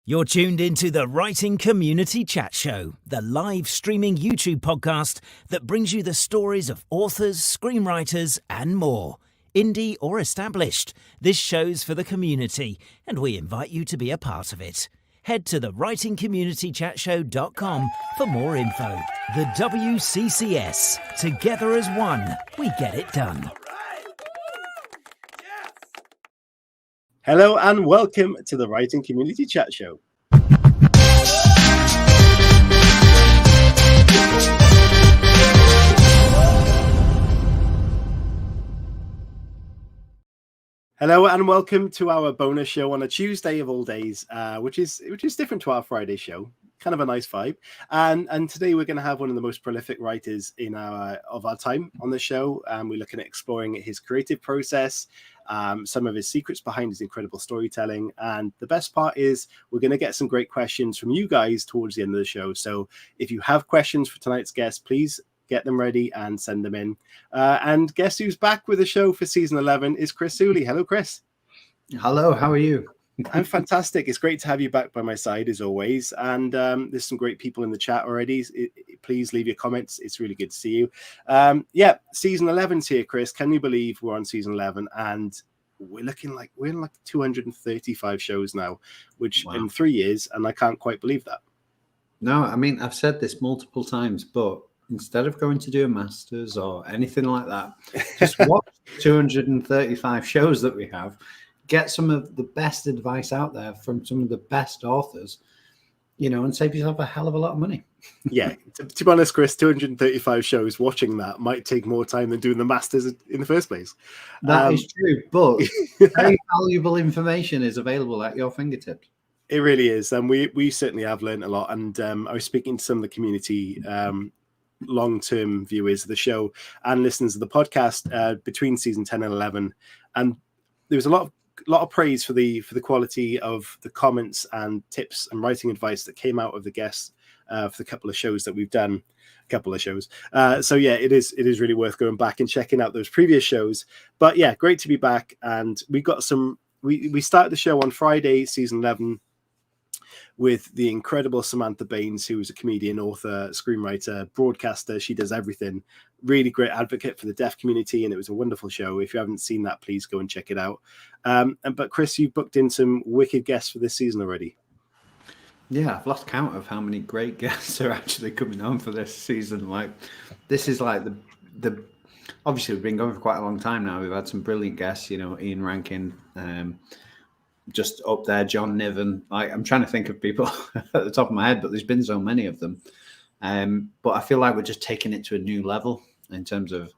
You're tuned into the Writing Community Chat Show, the live streaming YouTube podcast that brings you the stories of authors, screenwriters, and more. Indie or established, this show's for the community, and we invite you to be a part of it. Head to the writingcommunitychatshow.com for more info. The WCCS. Together as one, we get it done. Hello and welcome to the Writing Community Chat Show. Hello and welcome to our bonus show on a Tuesday of all days, which is different to our Friday show. Kind of a nice vibe. And today we're going to have one of the most prolific writers of our time on the show. We're looking at exploring his creative process, some of his secrets behind his incredible storytelling. And the best part is we're going to get some great questions from you guys towards the end of the show. So if you have questions for tonight's guest, please get them ready and send them in. And guess who's back with the show for season 11 is Chris Sooley. Hello, Chris. Hello, how are you? I'm fantastic. It's great to have you back by my side as always. And there's some great people in the chat already. Please leave your comments. It's really good to see you. Season 11's here, Chris. Can you believe we're on season 11? And we're in like 235 shows now, which in 3 years, and I can't quite believe that. No, I mean, I've said this multiple times, but instead of going to do a master's or anything like that, just watch 235 shows that we have. Get some of the best advice out there from some of the best authors, and save yourself a hell of a lot of money. Yeah, to be honest, Chris, 235 shows, watching that might take more time than doing the masters in the first place. That is true, but very valuable information is available at your fingertips. It really is, and we certainly have learned a lot. And I was speaking to some of the community long-term viewers of the show and listeners of the podcast between season 10 and 11, and there was a lot of praise for the quality of the comments and tips and writing advice that came out of the guests for the couple of shows that we've done. So yeah, it is really worth going back and checking out those previous shows. But yeah, great to be back. And we got we started the show on Friday, season 11, with the incredible Samantha Baines, who is a comedian, author, screenwriter, broadcaster. She does everything. Really great advocate for the deaf community, and it was a wonderful show. If you haven't seen that, please go and check it out. But Chris, you've booked in some wicked guests for this season already. Yeah, I've lost count of how many great guests are actually coming on for this season. Like, this is like the obviously we've been going for quite a long time now. We've had some brilliant guests, Ian Rankin, just up there, John Niven. I'm trying to think of people at the top of my head, but there's been so many of them. But I feel like we're just taking it to a new level in terms of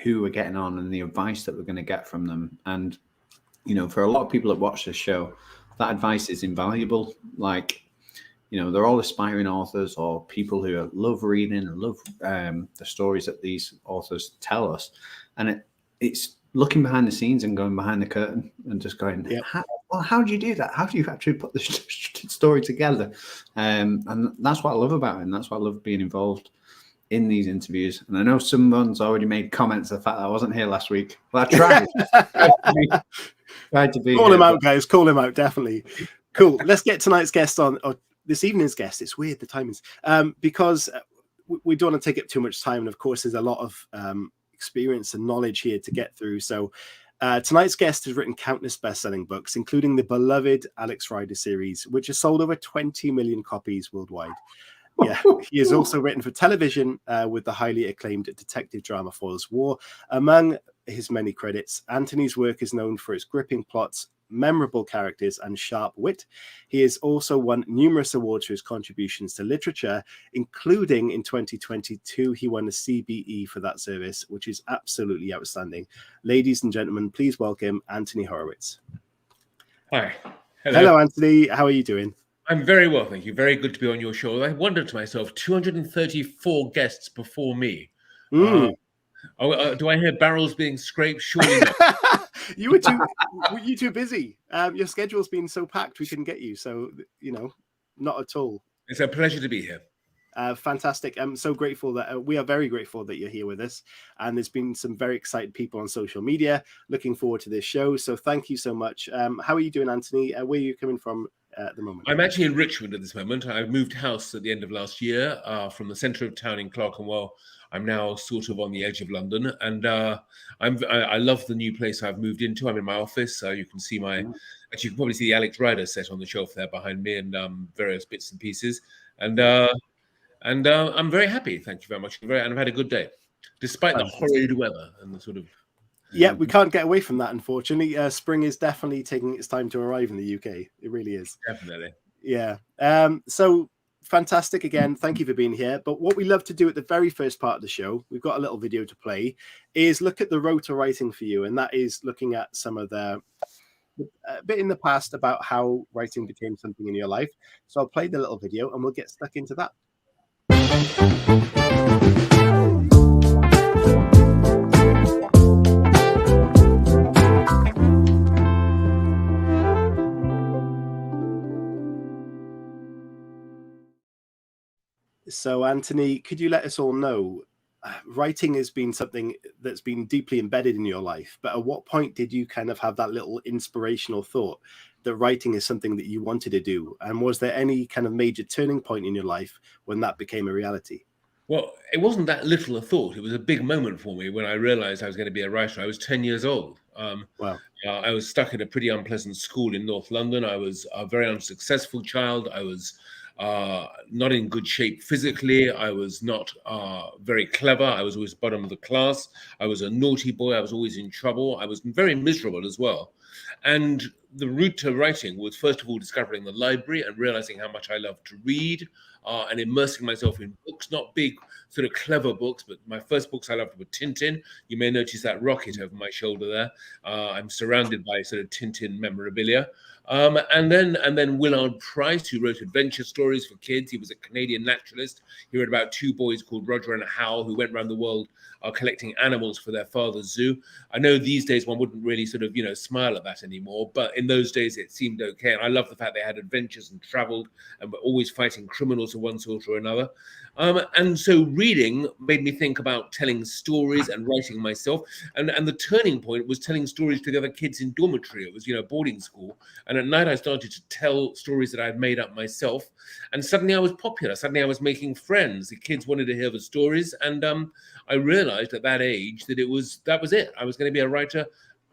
who we're getting on and the advice that we're going to get from them. And, for a lot of people that watch this show, that advice is invaluable. Like, they're all aspiring authors or people who love reading and love the stories that these authors tell us. And it's looking behind the scenes and going behind the curtain and just going, how do you do that? How do you actually put this story together? And that's what I love about it. And that's why I love being involved in these interviews. And I know someone's already made comments of the fact that I wasn't here last week. Well, I tried. Tried to be Call here, him out, guys. Call him out, definitely. Cool. Let's get tonight's guest on, or this evening's guest. It's weird, the timings, because we don't want to take up too much time. And of course, there's a lot of experience and knowledge here to get through. So tonight's guest has written countless best-selling books, including the beloved Alex Rider series, which has sold over 20 million copies worldwide. Yeah, he has also written for television with the highly acclaimed detective drama Foyle's War. Among his many credits, Anthony's work is known for its gripping plots, memorable characters, and sharp wit. He has also won numerous awards for his contributions to literature, including in 2022, he won a CBE for that service, which is absolutely outstanding. Ladies and gentlemen, please welcome Anthony Horowitz. Hi. Hello, Anthony. How are you doing? I'm very well, thank you. Very good to be on your show. I wondered to myself, 234 guests before me. Do I hear barrels being scraped? Surely not. You were too busy. Your schedule's been so packed we couldn't get you. So, not at all. It's a pleasure to be here. Fantastic. I'm so grateful that we are very grateful that you're here with us. And there's been some very excited people on social media looking forward to this show. So thank you so much. How are you doing, Anthony? Where are you coming from at the moment? I'm actually in Richmond at this moment. I moved house at the end of last year from the centre of town in Clerkenwell. I'm now sort of on the edge of London, and I love the new place I've moved into. I'm in my office. You can see actually you can probably see the Alex Rider set on the shelf there behind me, and various bits and pieces. And I'm very happy. Thank you very much. And I've had a good day, despite the horrid weather and the sort of. Yeah, we can't get away from that, unfortunately. Spring is definitely taking its time to arrive in the UK. It really is. Definitely. Yeah. So fantastic again. Thank you for being here. But what we love to do at the very first part of the show, we've got a little video to play, is look at the road to writing for you. And that is looking at some of a bit in the past about how writing became something in your life. So I'll play the little video and we'll get stuck into that. So, Anthony, could you let us all know, writing has been something that's been deeply embedded in your life, but at what point did you kind of have that little inspirational thought that writing is something that you wanted to do? And was there any kind of major turning point in your life when that became a reality? Well, it wasn't that little a thought. It was a big moment for me when I realized I was going to be a writer. I was 10 years old. Wow. I was stuck in a pretty unpleasant school in North London. I was a very unsuccessful child. I was not in good shape physically. I was not very clever. I was always bottom of the class. I was a naughty boy. I was always in trouble. I was very miserable as well. And the route to writing was, first of all, discovering the library and realizing how much I loved to read and immersing myself in books, not big, sort of clever books, but my first books I loved were Tintin. You may notice that rocket over my shoulder there. I'm surrounded by sort of Tintin memorabilia. And then Willard Price, who wrote adventure stories for kids. He was a Canadian naturalist. He wrote about two boys called Roger and Hal who went around the world collecting animals for their father's zoo. I know these days one wouldn't really sort of, smile at that anymore, but in those days it seemed okay. And I love the fact they had adventures and traveled and were always fighting criminals of one sort or another. And so reading made me think about telling stories and writing myself. And the turning point was telling stories to the other kids in dormitory. It was, boarding school. And at night I started to tell stories that I'd made up myself. And suddenly I was popular. Suddenly I was making friends. The kids wanted to hear the stories. And I realized at that age that that was it. I was going to be a writer.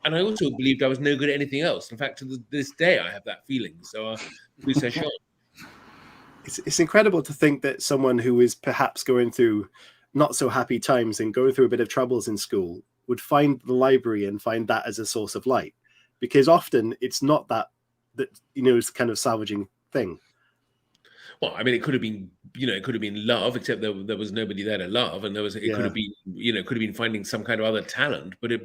And I also believed I was no good at anything else. In fact, to this day, I have that feeling. So please say sure. It's incredible to think that someone who is perhaps going through not so happy times and going through a bit of troubles in school would find the library and find that as a source of light, because often it's not that is kind of salvaging thing. Well, I mean, it could have been, it could have been love, except there was nobody there to love, and it could have been, could have been finding some kind of other talent, but it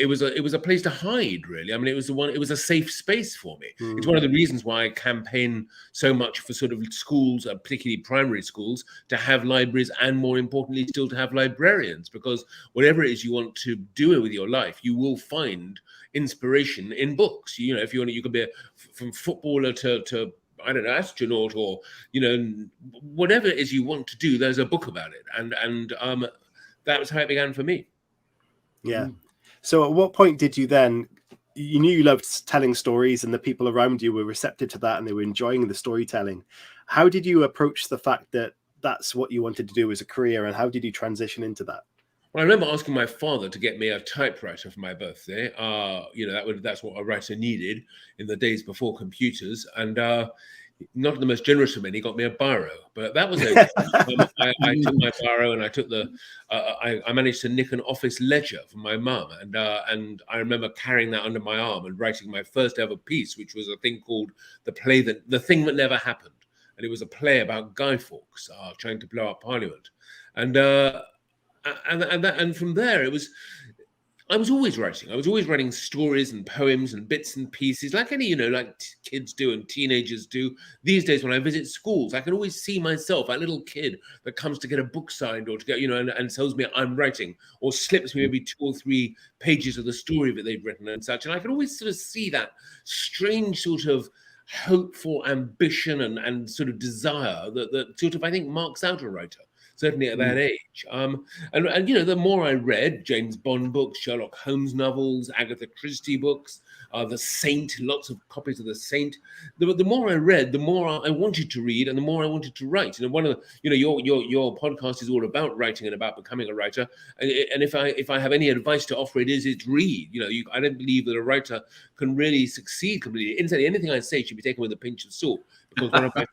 was a place to hide, really. I mean, it was a safe space for me. It's one of the reasons why I campaign so much for sort of schools, particularly primary schools, to have libraries, and more importantly, still to have librarians, because whatever it is you want to do with your life, you will find inspiration in books. If you could be from footballer to I don't know, astronaut, or whatever it is you want to do, there's a book about it, and that was how it began for me. Yeah. So at what point did you then, you knew you loved telling stories and the people around you were receptive to that and they were enjoying the storytelling. How did you approach the fact that that's what you wanted to do as a career, and how did you transition into that? Well, I remember asking my father to get me a typewriter for my birthday. That's what a writer needed in the days before computers. And not the most generous of men, he got me a biro, but that was okay. I took my biro and I took I managed to nick an office ledger from my mum, and I remember carrying that under my arm and writing my first ever piece, which was a thing called The Thing That Never Happened, and it was a play about Guy Fawkes trying to blow up Parliament, and from there I was always writing. I was always writing stories and poems and bits and pieces, like any, like kids do and teenagers do. These days, when I visit schools, I can always see myself, that little kid that comes to get a book signed or to get, and tells me I'm writing, or slips me maybe 2 or 3 pages of the story that they've written and such. And I can always sort of see that strange sort of hopeful ambition and sort of desire that sort of, I think, marks out a writer, certainly at that age. And you know, the more I read James Bond books, Sherlock Holmes novels, Agatha Christie books, The Saint, lots of copies of The Saint. The more I read, the more I wanted to read, and the more I wanted to write. And one of the, you know, your podcast is all about writing and about becoming a writer. And if I have any advice to offer, it's read. You know, I don't believe that a writer can really succeed completely. Incidentally, anything I say should be taken with a pinch of salt, because one of my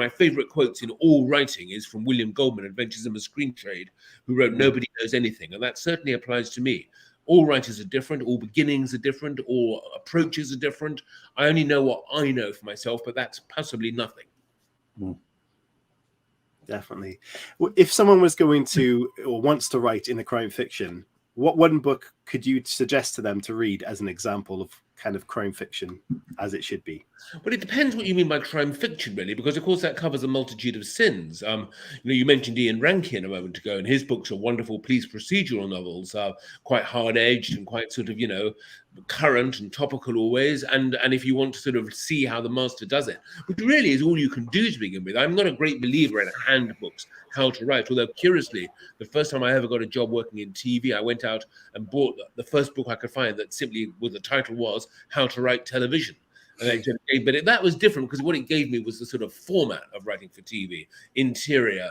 favorite quotes in all writing is from William Goldman, Adventures in the Screen Trade, who wrote "Nobody knows anything," and that certainly applies to me. All writers are different, all beginnings are different, all approaches are different. I only know what I know for myself, but that's possibly nothing. Definitely. If someone was going to or wants to write in a crime fiction, what one book could you suggest to them to read as an example of kind of crime fiction as it should be? Well, it depends what you mean by crime fiction, really, because of course that covers a multitude of sins. You know, you mentioned Ian Rankin a moment ago, and his books are wonderful police procedural novels, quite hard-edged and quite sort of, you know, current and topical always. And if you want to sort of see how the master does it, which really is all you can do to begin with. I'm not a great believer in handbooks, how to write, although curiously, the first time I ever got a job working in TV, I went out and bought the first book I could find that simply, well, the title was How to Write Television. But that was different because what it gave me was the sort of format of writing for TV, interior,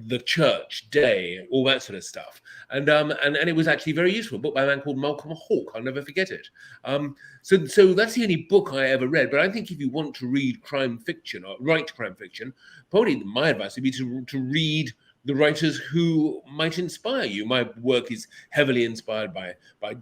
the church, day, all that sort of stuff. And it was actually very useful. A book by a man called Malcolm Hawke. I'll never forget it. So that's the only book I ever read. But I think if you want to read crime fiction or write crime fiction, probably my advice would be to read the writers who might inspire you. My work is heavily inspired by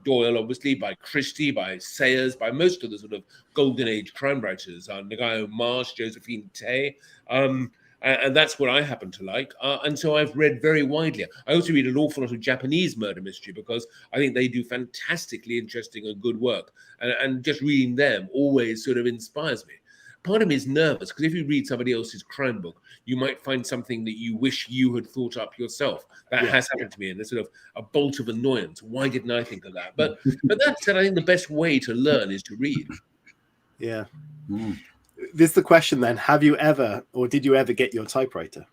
Doyle, obviously, by Christie, by Sayers, by most of the sort of golden age crime writers, Ngaio Marsh, Josephine Tay, and that's what I happen to like. And so I've read very widely. I also read an awful lot of Japanese murder mystery because I think they do fantastically interesting and good work. And just reading them always sort of inspires me. Part of me is nervous because if you read somebody else's crime book, you might find something that you wish you had thought up yourself. That has happened to me, and there's sort of a bolt of annoyance. Why didn't I think of that? But that said, I think the best way to learn is to read. Yeah. This is the question then. Have you ever, or did you ever get your typewriter?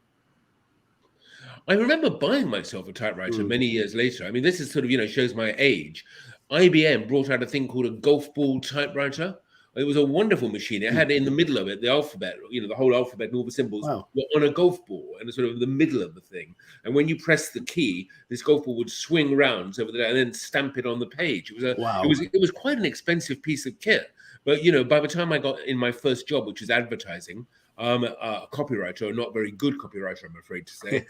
I remember buying myself a typewriter many years later. I mean, this is sort of, you know, shows my age. IBM brought out a thing called a golf ball typewriter. It was a wonderful machine. It had in the middle of it the alphabet, you know, the whole alphabet and all the symbols were on a golf ball and sort of the middle of the thing. And when you press the key, this golf ball would swing round over there and then stamp it on the page. It was quite an expensive piece of kit. But, you know, by the time I got in my first job, which was advertising, a copywriter, a not very good copywriter, I'm afraid to say,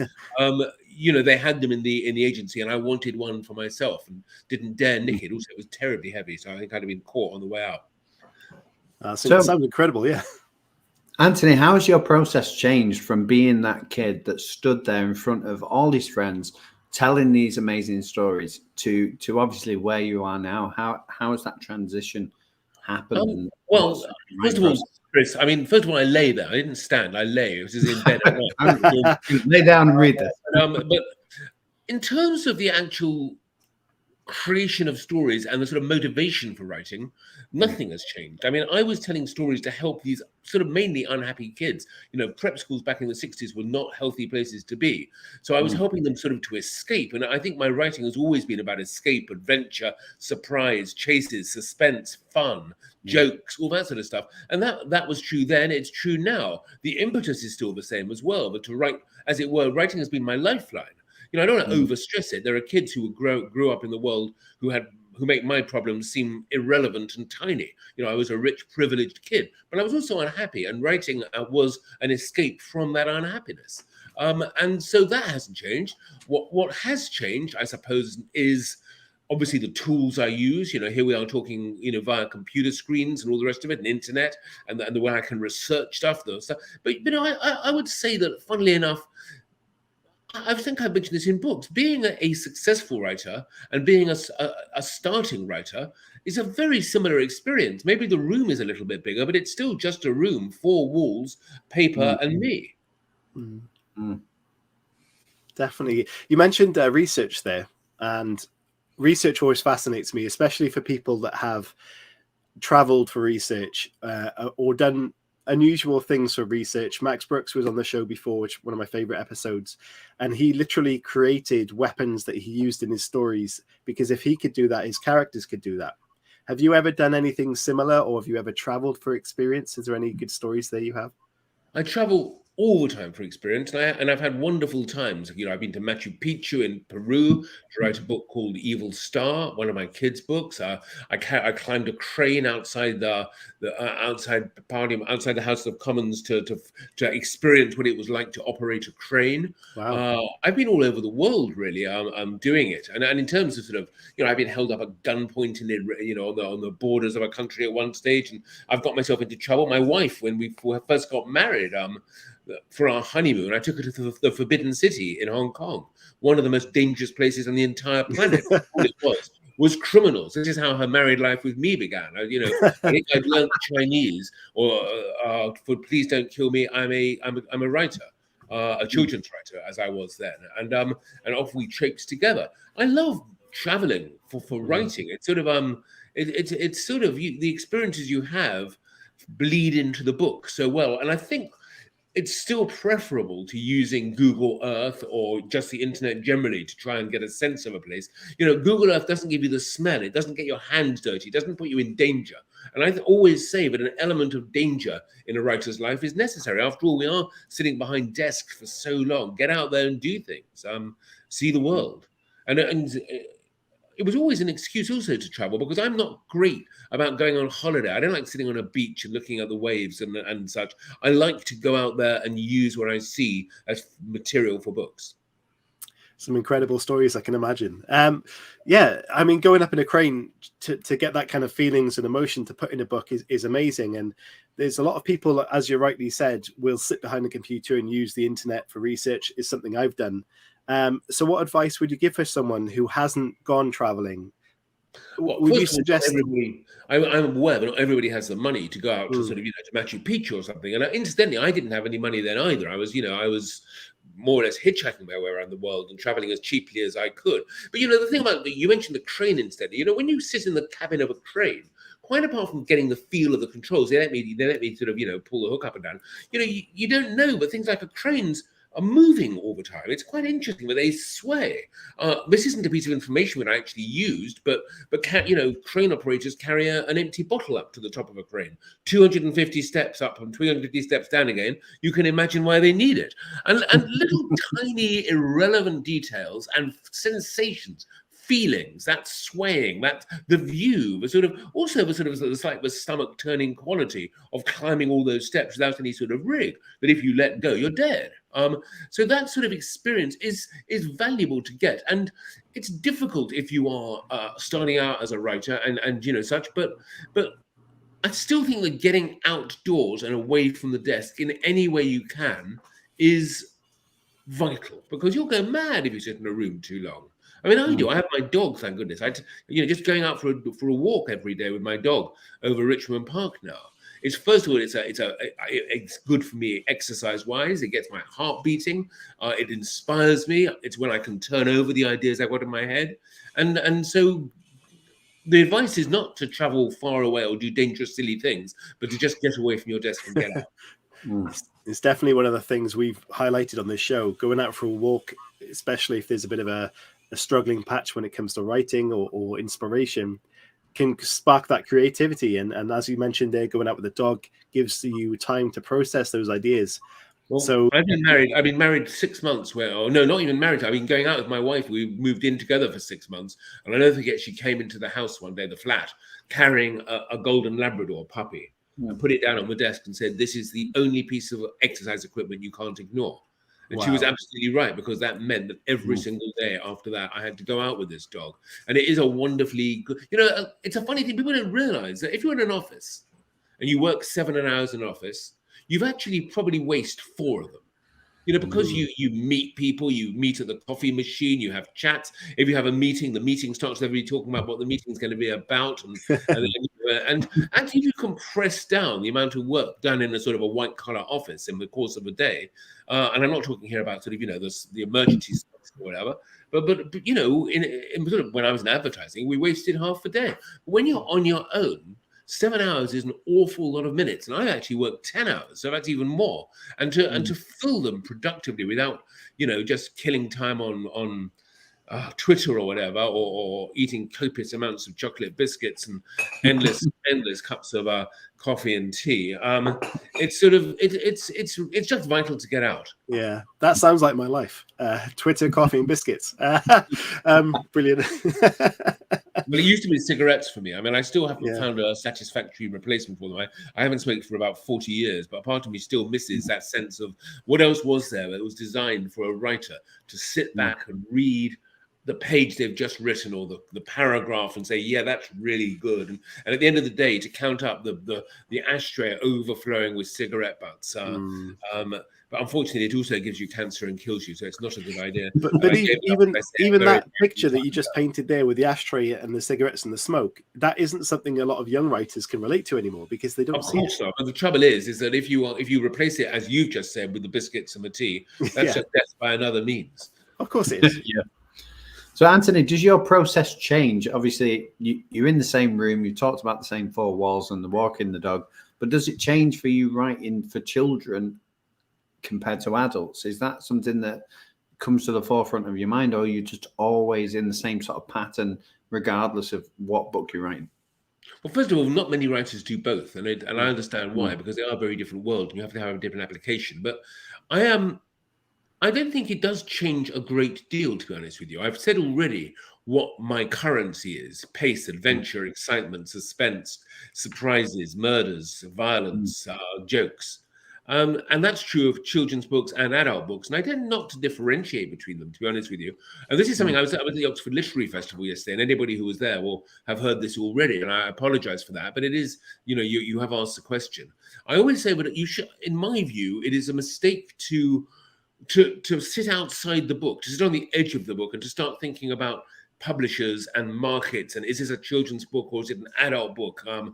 you know, they had them in the agency, and I wanted one for myself and didn't dare nick it. Also, it was terribly heavy, so I think I'd have been caught on the way out. So it sounds incredible, yeah. Anthony, how has your process changed from being that kid that stood there in front of all his friends, telling these amazing stories, to obviously where you are now? How has that transition happened? Well, first of all, Chris, I mean, first of all, I lay there. I didn't stand. I lay. I was in bed. Lay down and read this. But in terms of the actual creation of stories and the sort of motivation for writing, nothing has changed. I mean, I was telling stories to help these sort of mainly unhappy kids. You know, prep schools back in the 60s were not healthy places to be. So I was helping them sort of to escape. And I think my writing has always been about escape, adventure, surprise, chases, suspense, fun, jokes, all that sort of stuff. And that was true then. It's true now. The impetus is still the same as well. But to write, as it were, writing has been my lifeline. You know, I don't want to overstress it. There are kids who grew up in the world who make my problems seem irrelevant and tiny. You know, I was a rich, privileged kid, but I was also unhappy, and writing was an escape from that unhappiness. And so that hasn't changed. What has changed, I suppose, is obviously the tools I use. You know, here we are talking, you know, via computer screens and all the rest of it, and internet, and the way I can research stuff, those stuff. But you know, I would say that, funnily enough, I think I mentioned this in books. Being a successful writer and being a starting writer is a very similar experience. Maybe the room is a little bit bigger, but it's still just a room, 4 walls, paper, and me. Definitely. You mentioned research there, and research always fascinates me, especially for people that have traveled for research or done unusual things for research. Max Brooks was on the show before, which one of my favorite episodes, and he literally created weapons that he used in his stories, because if he could do that, his characters could do that. Have you ever done anything similar, or have you ever traveled for experience? Is there any good stories there you have? I travel all the time for experience, and I've had wonderful times. I've been to Machu Picchu in Peru to write a book called Evil Star, one of my kids' books. I climbed a crane outside outside the House of Commons to experience what it was like to operate a crane. Wow. I've been all over the world, really. I'm doing it, and in terms of I've been held up at gunpoint on the borders of a country at one stage, and I've got myself into trouble. My wife, when we first got married, for our honeymoon, I took her to the Forbidden City in Hong Kong, one of the most dangerous places on the entire planet. All it was criminals. This is how her married life with me began. I think I'd learned Chinese, or for Please Don't Kill Me, I'm a writer, a children's writer, as I was then, and off we traipsed together. I love traveling for writing. It's it's the experiences you have bleed into the book so well, and I think it's still preferable to using Google Earth or just the internet generally to try and get a sense of a place. Google Earth doesn't give you the smell. It doesn't get your hands dirty. It doesn't put you in danger. And I always say that an element of danger in a writer's life is necessary. After all, we are sitting behind desks for so long. Get out there and do things. See the world. And it was always an excuse also to travel, because I'm not great about going on holiday. I don't like sitting on a beach and looking at the waves and such. I like to go out there and use what I see as material for books. Some incredible stories, I can imagine. Yeah, I mean, going up in a crane to get that kind of feelings and emotion to put in a book is amazing. And there's a lot of people, as you rightly said, will sit behind a computer and use the internet for research. Is something I've done. So what advice would you give for someone who hasn't gone traveling? Would you suggest? I'm aware that not everybody has the money to go out to to Machu Picchu or something. And incidentally, I didn't have any money then either. I was more or less hitchhiking my way around the world and traveling as cheaply as I could. But the thing about, you mentioned the crane instead. When you sit in the cabin of a crane, quite apart from getting the feel of the controls, they let me pull the hook up and down. You don't know, but things like a crane's are moving all the time. It's quite interesting that they sway. This isn't a piece of information that I actually used, but crane operators carry an empty bottle up to the top of a crane, 250 steps up and 350 steps down again. You can imagine why they need it. And little tiny irrelevant details and sensations, feelings, that swaying, that the view, the stomach turning quality of climbing all those steps without any sort of rig, that if you let go, you're dead. So that sort of experience is valuable to get, and it's difficult if you are starting out as a writer and such. But I still think that getting outdoors and away from the desk in any way you can is vital, because you'll go mad if you sit in a room too long. I mean, I do. I have my dog, thank goodness. Just going out for a walk every day with my dog over Richmond Park now. It's, first of all, it's good for me exercise-wise. It gets my heart beating. It inspires me. It's when I can turn over the ideas I've got in my head. And so the advice is not to travel far away or do dangerous, silly things, but to just get away from your desk and get out. It's definitely one of the things we've highlighted on this show. Going out for a walk, especially if there's a bit of a struggling patch when it comes to writing or inspiration, can spark that creativity. And as you mentioned there, going out with a dog gives you time to process those ideas. Well, so I've been married 6 months not even married. I've been going out with my wife. We moved in together for 6 months. And I'll never forget, she came into the house one day, the flat, carrying a golden Labrador puppy, and put it down on the desk and said, "This is the only piece of exercise equipment you can't ignore." And she was absolutely right, because that meant that every single day after that, I had to go out with this dog. And it is a wonderfully good, it's a funny thing. People don't realize that if you're in an office and you work 7 hours in an office, you've actually probably wasted 4 of them. Because you meet people, you meet at the coffee machine, you have chats. If you have a meeting, the meeting starts with everybody talking about what the meeting is going to be about. And actually, if you compress down the amount of work done in a sort of a white collar office in the course of a day, and I'm not talking here about sort of, the emergency stuff or whatever, but in sort of when I was in advertising, we wasted half a day. But when you're on your own, 7 hours is an awful lot of minutes, and I actually work 10 hours, so that's even more. And to fill them productively without, just killing time on Twitter or whatever, or eating copious amounts of chocolate biscuits and endless cups of coffee and tea. It's sort of it's just vital to get out. Yeah, that sounds like my life. Twitter, coffee, and biscuits. Brilliant. Well, it used to be cigarettes for me. I mean, I still haven't found a satisfactory replacement for them. I haven't smoked for about 40 years, but part of me still misses that sense of what else was there that was designed for a writer to sit back and read the page they've just written, or the paragraph, and say, yeah, that's really good. And at the end of the day, to count up the ashtray overflowing with cigarette butts. But unfortunately, it also gives you cancer and kills you, so it's not a good idea. But even that picture that you just painted there with the ashtray and the cigarettes and the smoke, that isn't something a lot of young writers can relate to anymore, because they don't of see course it. not. But the trouble is that if you replace it, as you've just said, with the biscuits and the tea, that's just death by another means. Of course it is. Yeah. So, Anthony, does your process change? Obviously, you're in the same room, you talked about the same four walls and the walking the dog, but does it change for you writing for children compared to adults? Is that something that comes to the forefront of your mind, or are you just always in the same sort of pattern regardless of what book you're writing? Well, first of all, not many writers do both, and I understand why, because they are very different worlds and you have to have a different application. But I don't think it does change a great deal, to be honest with you. I've said already what my currency is: pace, adventure, excitement, suspense, surprises, murders, violence, jokes. And that's true of children's books and adult books. And I tend not to differentiate between them, to be honest with you. And this is something I was at the Oxford Literary Festival yesterday, and anybody who was there will have heard this already, and I apologize for that. But it is, you have asked the question. I always say, but you should, in my view, it is a mistake to sit outside the book, to sit on the edge of the book, and to start thinking about publishers and markets, and is this a children's book or is it an adult book, and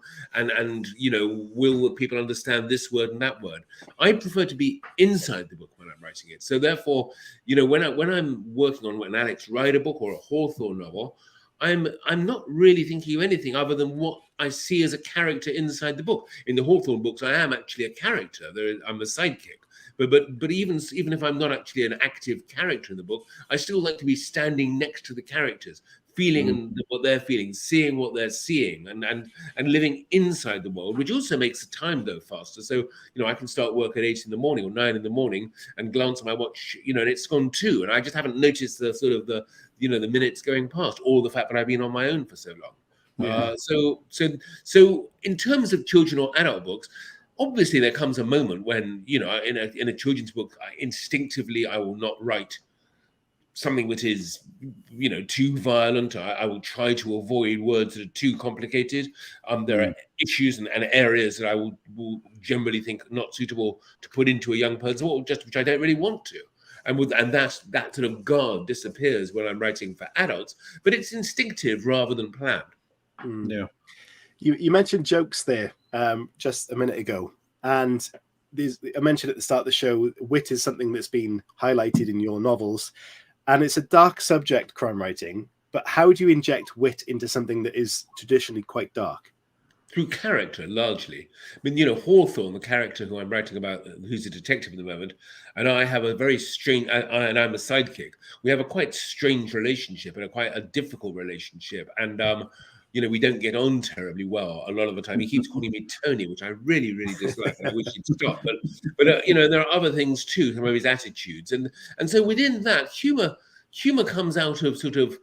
will people understand this word and that word? I prefer to be inside the book when I'm writing it. So therefore, when I'm working on an Alex Rider book or a Hawthorne novel, I'm not really thinking of anything other than what I see as a character inside the book. In the Hawthorne books, I am actually a character. I'm a sidekick. But even if I'm not actually an active character in the book, I still like to be standing next to the characters, feeling what they're feeling, seeing what they're seeing, and living inside the world, which also makes the time go faster. So I can start work at 8 in the morning or 9 in the morning and glance at my watch, and it's gone 2, and I just haven't noticed the sort of the minutes going past, or the fact that I've been on my own for so long. Yeah. So in terms of children or adult books, obviously, there comes a moment when, in a children's book, instinctively, I will not write something that is, too violent. I will try to avoid words that are too complicated. There are issues and areas that I will generally think not suitable to put into a young person, or just which I don't really want to. And that sort of guard disappears when I'm writing for adults, but it's instinctive rather than planned. Yeah. You mentioned jokes there just a minute ago, and I mentioned at the start of the show, wit is something that's been highlighted in your novels, and it's a dark subject, crime writing, but how do you inject wit into something that is traditionally quite dark? Through character, largely. I mean, Hawthorne, the character who I'm writing about, who's a detective at the moment, and I have a very strange, and I'm a sidekick. We have a quite strange relationship, and quite a difficult relationship, and we don't get on terribly well a lot of the time. He keeps calling me Tony, which I really, really dislike. I wish he'd stop. But there are other things too, some of his attitudes, and so within that, humor comes out of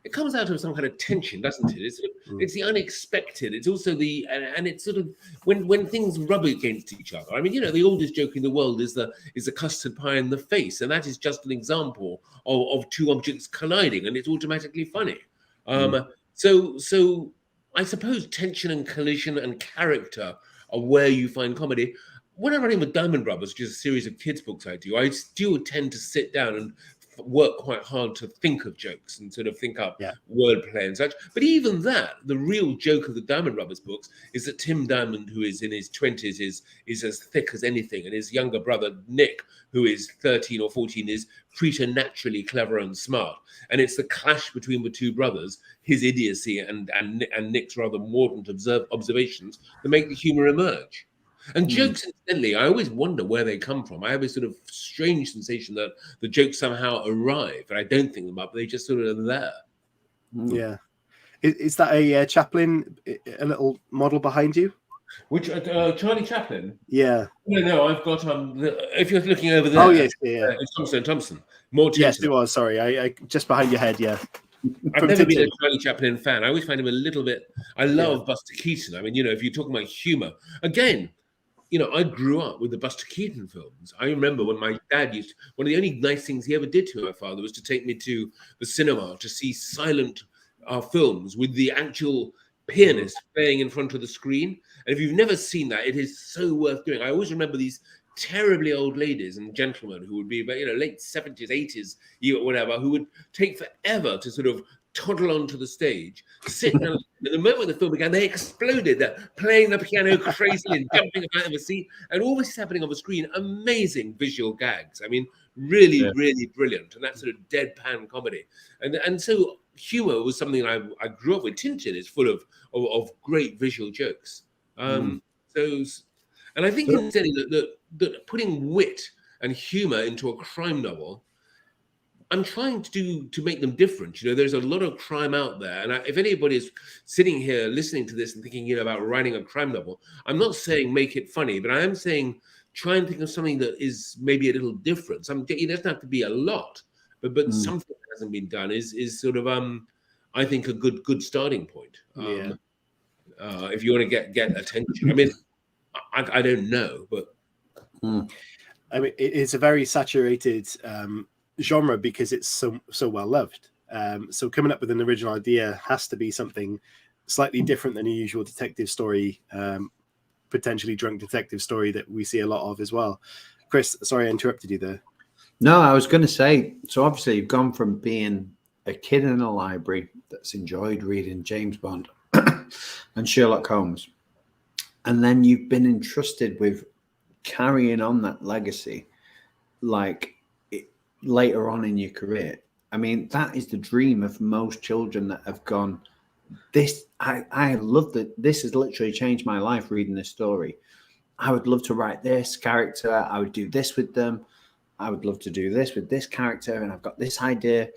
it comes out of some kind of tension, doesn't it? It's the unexpected. It's also and it's sort of when things rub against each other. I mean, the oldest joke in the world is the custard pie in the face, and that is just an example of two objects colliding, and it's automatically funny. So I suppose tension and collision and character are where you find comedy. When I'm writing with Diamond Brothers, which is a series of kids' books I do, I still tend to sit down and work quite hard to think of jokes and sort of think up Yeah. wordplay and such. But even that, the real joke of the Diamond Brothers books is that Tim Diamond, who is in his 20s, is as thick as anything, and his younger brother Nick, who is 13 or 14, is preternaturally clever and smart. And it's the clash between the two brothers, his idiocy and Nick's rather mordant observations, that make the humor emerge. And jokes, incidentally, I always wonder where they come from. I have a sort of strange sensation that the jokes somehow arrive, and I don't think them up, they just sort of are there. Yeah. Is that a Chaplin, a little model behind you? Which Charlie Chaplin? Yeah. No, I've got if you're looking over there. Oh yes, yeah. It's Thompson. More yes, it was. Sorry, I just behind your head. Yeah. I've never been a Charlie Chaplin fan. I always find him a little bit. I love Buster Keaton. I mean, if you're talking about humor, again, I grew up with the Buster Keaton films. I remember when my dad one of the only nice things he ever did to my father was to take me to the cinema to see silent films with the actual pianist playing in front of the screen. And if you've never seen that, it is so worth doing. I always remember these terribly old ladies and gentlemen who would be, late 70s, 80s, whatever, who would take forever to sort of toddle onto the stage, sit down. The moment the film began, they exploded. They're playing the piano crazily and jumping about in the seat, and all this is happening on the screen. Amazing visual gags. I mean, really, really brilliant. And that sort of deadpan comedy. And so humor was something I grew up with. Tintin is full of great visual jokes. And I think instead that putting wit and humor into a crime novel, I'm trying to make them different. There's a lot of crime out there. And if anybody is sitting here listening to this and thinking, about writing a crime novel, I'm not saying make it funny, but I am saying try and think of something that is maybe a little different. It doesn't have to be a lot, but something that hasn't been done is sort of, I think, a good starting point. If you want to get attention. I mean, I don't know, but I mean, it's a very saturated genre because it's so well loved. So coming up with an original idea has to be something slightly different than a usual detective story, potentially drunk detective story that we see a lot of as well. Chris, sorry I interrupted you there. No, I was going to say, so obviously you've gone from being a kid in a library that's enjoyed reading James Bond and Sherlock Holmes, and then you've been entrusted with carrying on that legacy later on in your career. I mean, that is the dream of most children that have gone, I love that. This has literally changed my life reading this story. I would love to write this character. I would do this with them. I would love to do this with this character. And I've got this idea.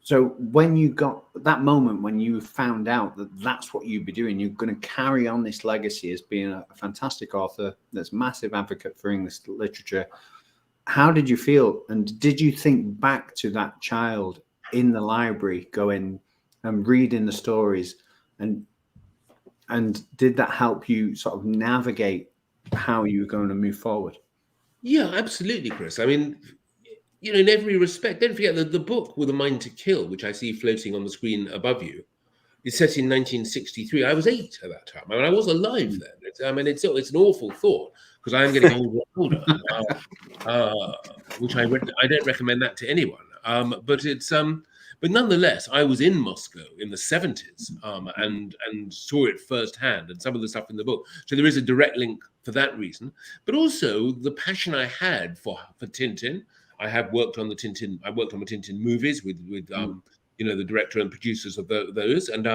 So when you got that moment, when you found out that that's what you'd be doing, you're going to carry on this legacy as being a fantastic author that's a massive advocate for English literature. How did you feel? And did you think back to that child in the library going and reading the stories? And did that help you sort of navigate how you were going to move forward? Yeah, absolutely, Chris. I mean, in every respect, don't forget that the book With a Mind to Kill, which I see floating on the screen above you, is set in 1963. I was 8 at that time. I mean, I was alive then. It's an awful thought because I am getting older, which I don't recommend that to anyone. But nonetheless, I was in Moscow in the 70s and saw it firsthand, and some of the stuff in the book. So there is a direct link for that reason, but also the passion I had for Tintin. I have worked on the Tintin. I worked on the Tintin movies with the director and producers of those, and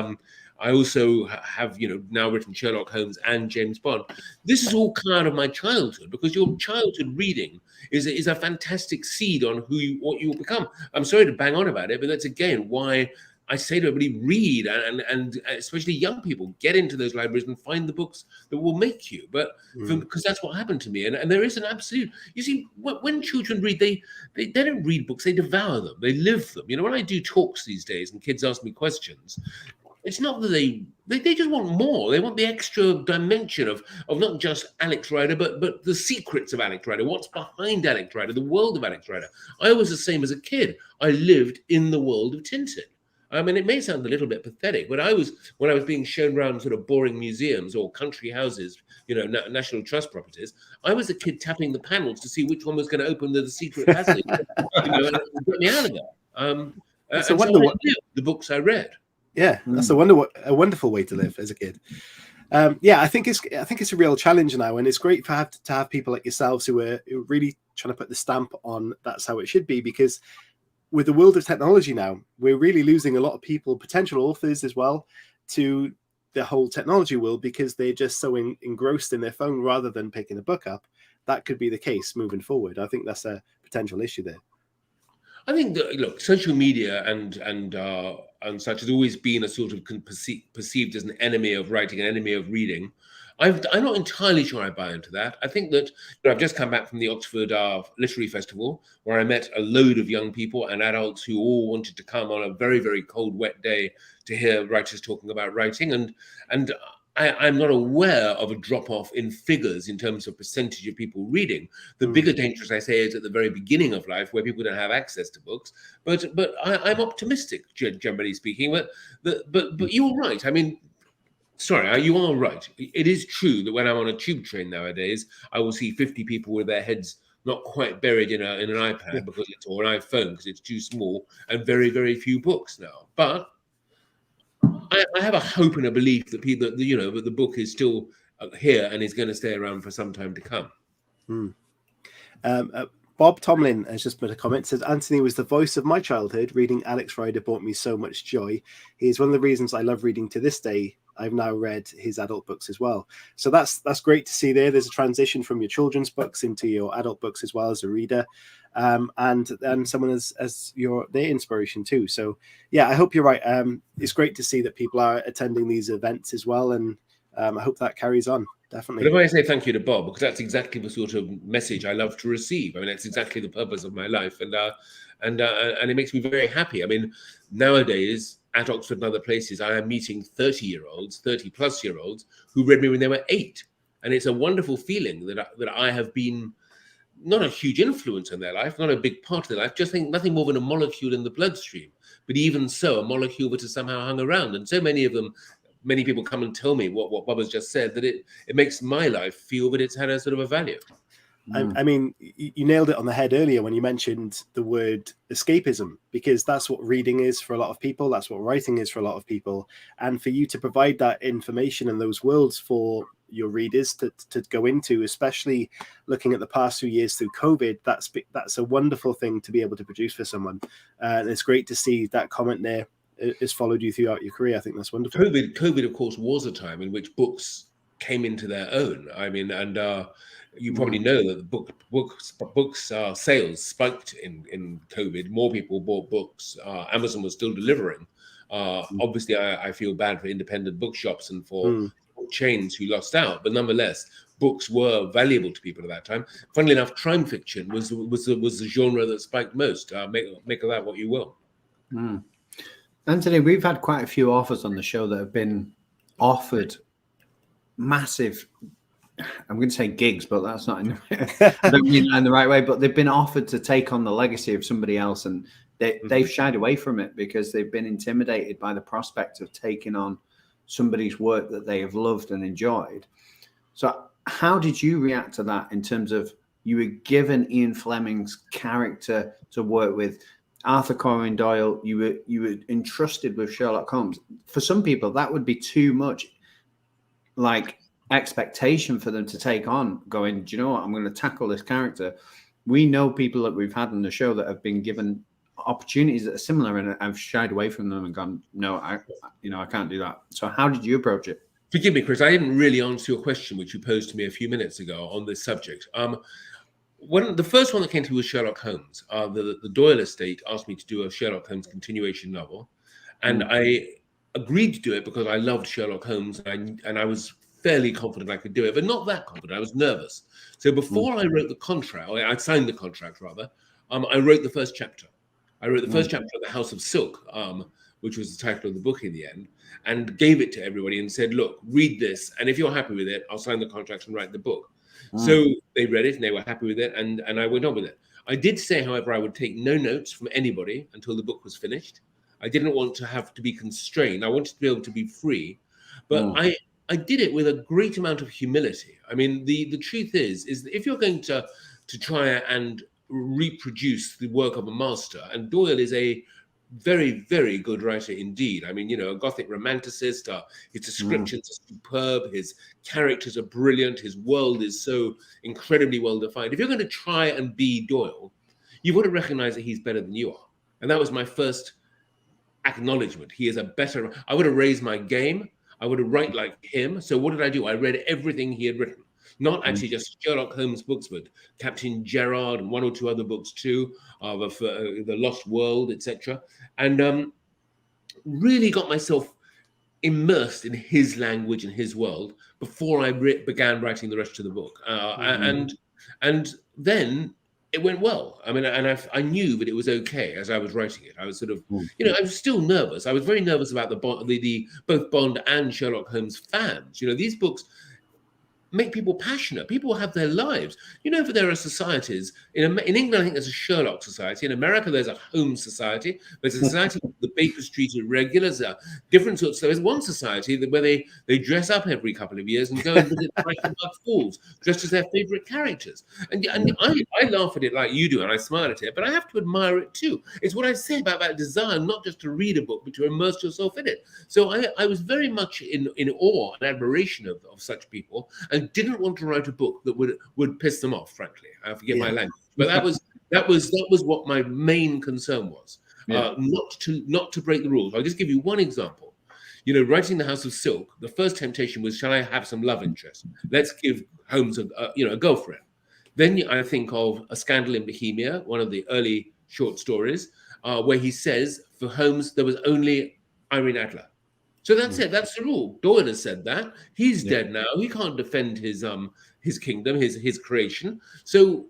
I also have now written Sherlock Holmes and James Bond. This is all come out of my childhood, because your childhood reading is a fantastic seed on what you will become. I'm sorry to bang on about it, but that's again why I say to everybody, read, and especially young people, get into those libraries and find the books that will make you. But because that's what happened to me, and there is an absolute. You see, when children read, they don't read books; they devour them, they live them. When I do talks these days and kids ask me questions, it's not that they just want more. They want the extra dimension of not just Alex Rider, but the secrets of Alex Rider, what's behind Alex Rider, the world of Alex Rider. I was the same as a kid. I lived in the world of Tintin. I mean, it may sound a little bit pathetic, but when I was being shown around sort of boring museums or country houses, National Trust properties, I was a kid tapping the panels to see which one was going to open the secret passage, and get me out of there. It's and so I knew the books I read. Yeah, that's a wonderful way to live as a kid. I think it's a real challenge now, and it's great to have people like yourselves who are really trying to put the stamp on that's how it should be, because with the world of technology now, we're really losing a lot of people, potential authors as well, to the whole technology world because they're just so engrossed in their phone rather than picking a book up. That could be the case moving forward. I think that's a potential issue there. I think that, look, social media and such has always been a sort of perceived as an enemy of writing, an enemy of reading. I'm not entirely sure I buy into that. I think that I've just come back from the Oxford Literary Festival, where I met a load of young people and adults who all wanted to come on a very, very cold, wet day to hear writers talking about writing. And I'm not aware of a drop-off in figures in terms of percentage of people reading. The bigger danger, as I say, is at the very beginning of life, where people don't have access to books. But I'm optimistic, generally speaking. But you're right. I mean, sorry, you are right. It is true that when I'm on a tube train nowadays, I will see 50 people with their heads not quite buried in an iPad or an iPhone because it's too small, and very, very few books now. But I have a hope and a belief that that the book is still here and is going to stay around for some time to come. Bob Tomlin has just put a comment. Says, Anthony was the voice of my childhood. Reading Alex Rider brought me so much joy. He is one of the reasons I love reading to this day. I've now read his adult books as well. So that's great to see there. There's a transition from your children's books into your adult books as well as a reader. And someone as their inspiration too. So yeah, I hope you're right. It's great to see that people are attending these events as well. And I hope that carries on. Definitely. But if I say thank you to Bob, because that's exactly the sort of message I love to receive. I mean, that's exactly the purpose of my life. And it makes me very happy. I mean, nowadays at Oxford and other places, I am meeting 30-plus-year-olds who read me when they were 8. And it's a wonderful feeling that I have been not a huge influence in their life, not a big part of their life, just think nothing more than a molecule in the bloodstream. But even so, a molecule that has somehow hung around. And so many people come and tell me what Bob has just said, that it makes my life feel that it's had a sort of a value. I mean, you nailed it on the head earlier when you mentioned the word escapism, because that's what reading is for a lot of people. That's what writing is for a lot of people. And for you to provide that information and those worlds for your readers to go into, especially looking at the past few years through COVID, that's a wonderful thing to be able to produce for someone. And it's great to see that comment there has followed you throughout your career. I think that's wonderful. COVID, of course, was a time in which books came into their own. I mean, and you probably know that the books sales spiked in COVID. More people bought books. Amazon was still delivering. Obviously, I feel bad for independent bookshops and for chains who lost out, but nonetheless, books were valuable to people at that time. Funnily enough, crime fiction was the genre that spiked most. Make of that what you will. Anthony, we've had quite a few authors on the show that have been offered massive, I'm going to say gigs, but that's not I don't mean that in the right way, but they've been offered to take on the legacy of somebody else, and they've shied away from it because they've been intimidated by the prospect of taking on somebody's work that they have loved and enjoyed. So how did you react to that in terms of you were given Ian Fleming's character to work with, Arthur Conan Doyle, you were entrusted with Sherlock Holmes? For some people, that would be too much like expectation for them to take on, going, do you know what, I'm going to tackle this character. We know people that we've had on the show that have been given opportunities that are similar and I've shied away from them and gone, no, I can't do that. So how did you approach it? Forgive me, Chris, I didn't really answer your question, which you posed to me a few minutes ago on this subject. When the first one that came to me was Sherlock Holmes. The Doyle estate asked me to do a Sherlock Holmes continuation novel, and I agreed to do it because I loved Sherlock Holmes, and I was fairly confident I could do it, but not that confident. I was nervous. So before I wrote the contract, or I signed the contract rather, I wrote the first chapter. I wrote the first chapter of The House of Silk, which was the title of the book in the end, and gave it to everybody and said, look, read this, and if you're happy with it, I'll sign the contract and write the book. So they read it and they were happy with it, and I went on with it. I did say, however, I would take no notes from anybody until the book was finished. I didn't want to have to be constrained. I wanted to be able to be free, but I did it with a great amount of humility. I mean, the truth is that if you're going to try and reproduce the work of a master, and Doyle is a very, very good writer indeed. I mean, you know, a Gothic romanticist, his descriptions are superb, his characters are brilliant, his world is so incredibly well defined. If you're going to try and be Doyle, you've got to recognize that he's better than you are. And that was my first acknowledgement. He is a better, I would have raised my game. I would have write like him. So what did I do? I read everything he had written. Not actually just Sherlock Holmes books, but Captain Gerard and one or two other books too, of The Lost World, etc. And really got myself immersed in his language and his world before I began writing the rest of the book. And then it went well. I mean, and I knew that it was okay as I was writing it. I was sort of, you know, I was still nervous. I was very nervous about the both Bond and Sherlock Holmes fans. You know, these books make people passionate. People have their lives. You know, there are societies in England. I think there's a Sherlock society. In America, there's a Holmes society. There's a society of the Baker Street Irregulars. Different sorts. There's one society where they dress up every couple of years and go and visit Reichenbach Falls, dressed as their favorite characters. And I laugh at it like you do, and I smile at it. But I have to admire it too. It's what I say about that desire, not just to read a book, but to immerse yourself in it. So I was very much in awe and admiration of such people, and didn't want to write a book that would piss them off, frankly. I forget my language. But that was what my main concern was. Not to break the rules. I'll just give you one example. You know, writing The House of Silk, the first temptation was, shall I have some love interest? Let's give Holmes a girlfriend. Then I think of A Scandal in Bohemia, one of the early short stories, where he says for Holmes there was only Irene Adler. So that's it. That's the rule. Doyle has said that. He's dead now. He can't defend his kingdom, his creation. So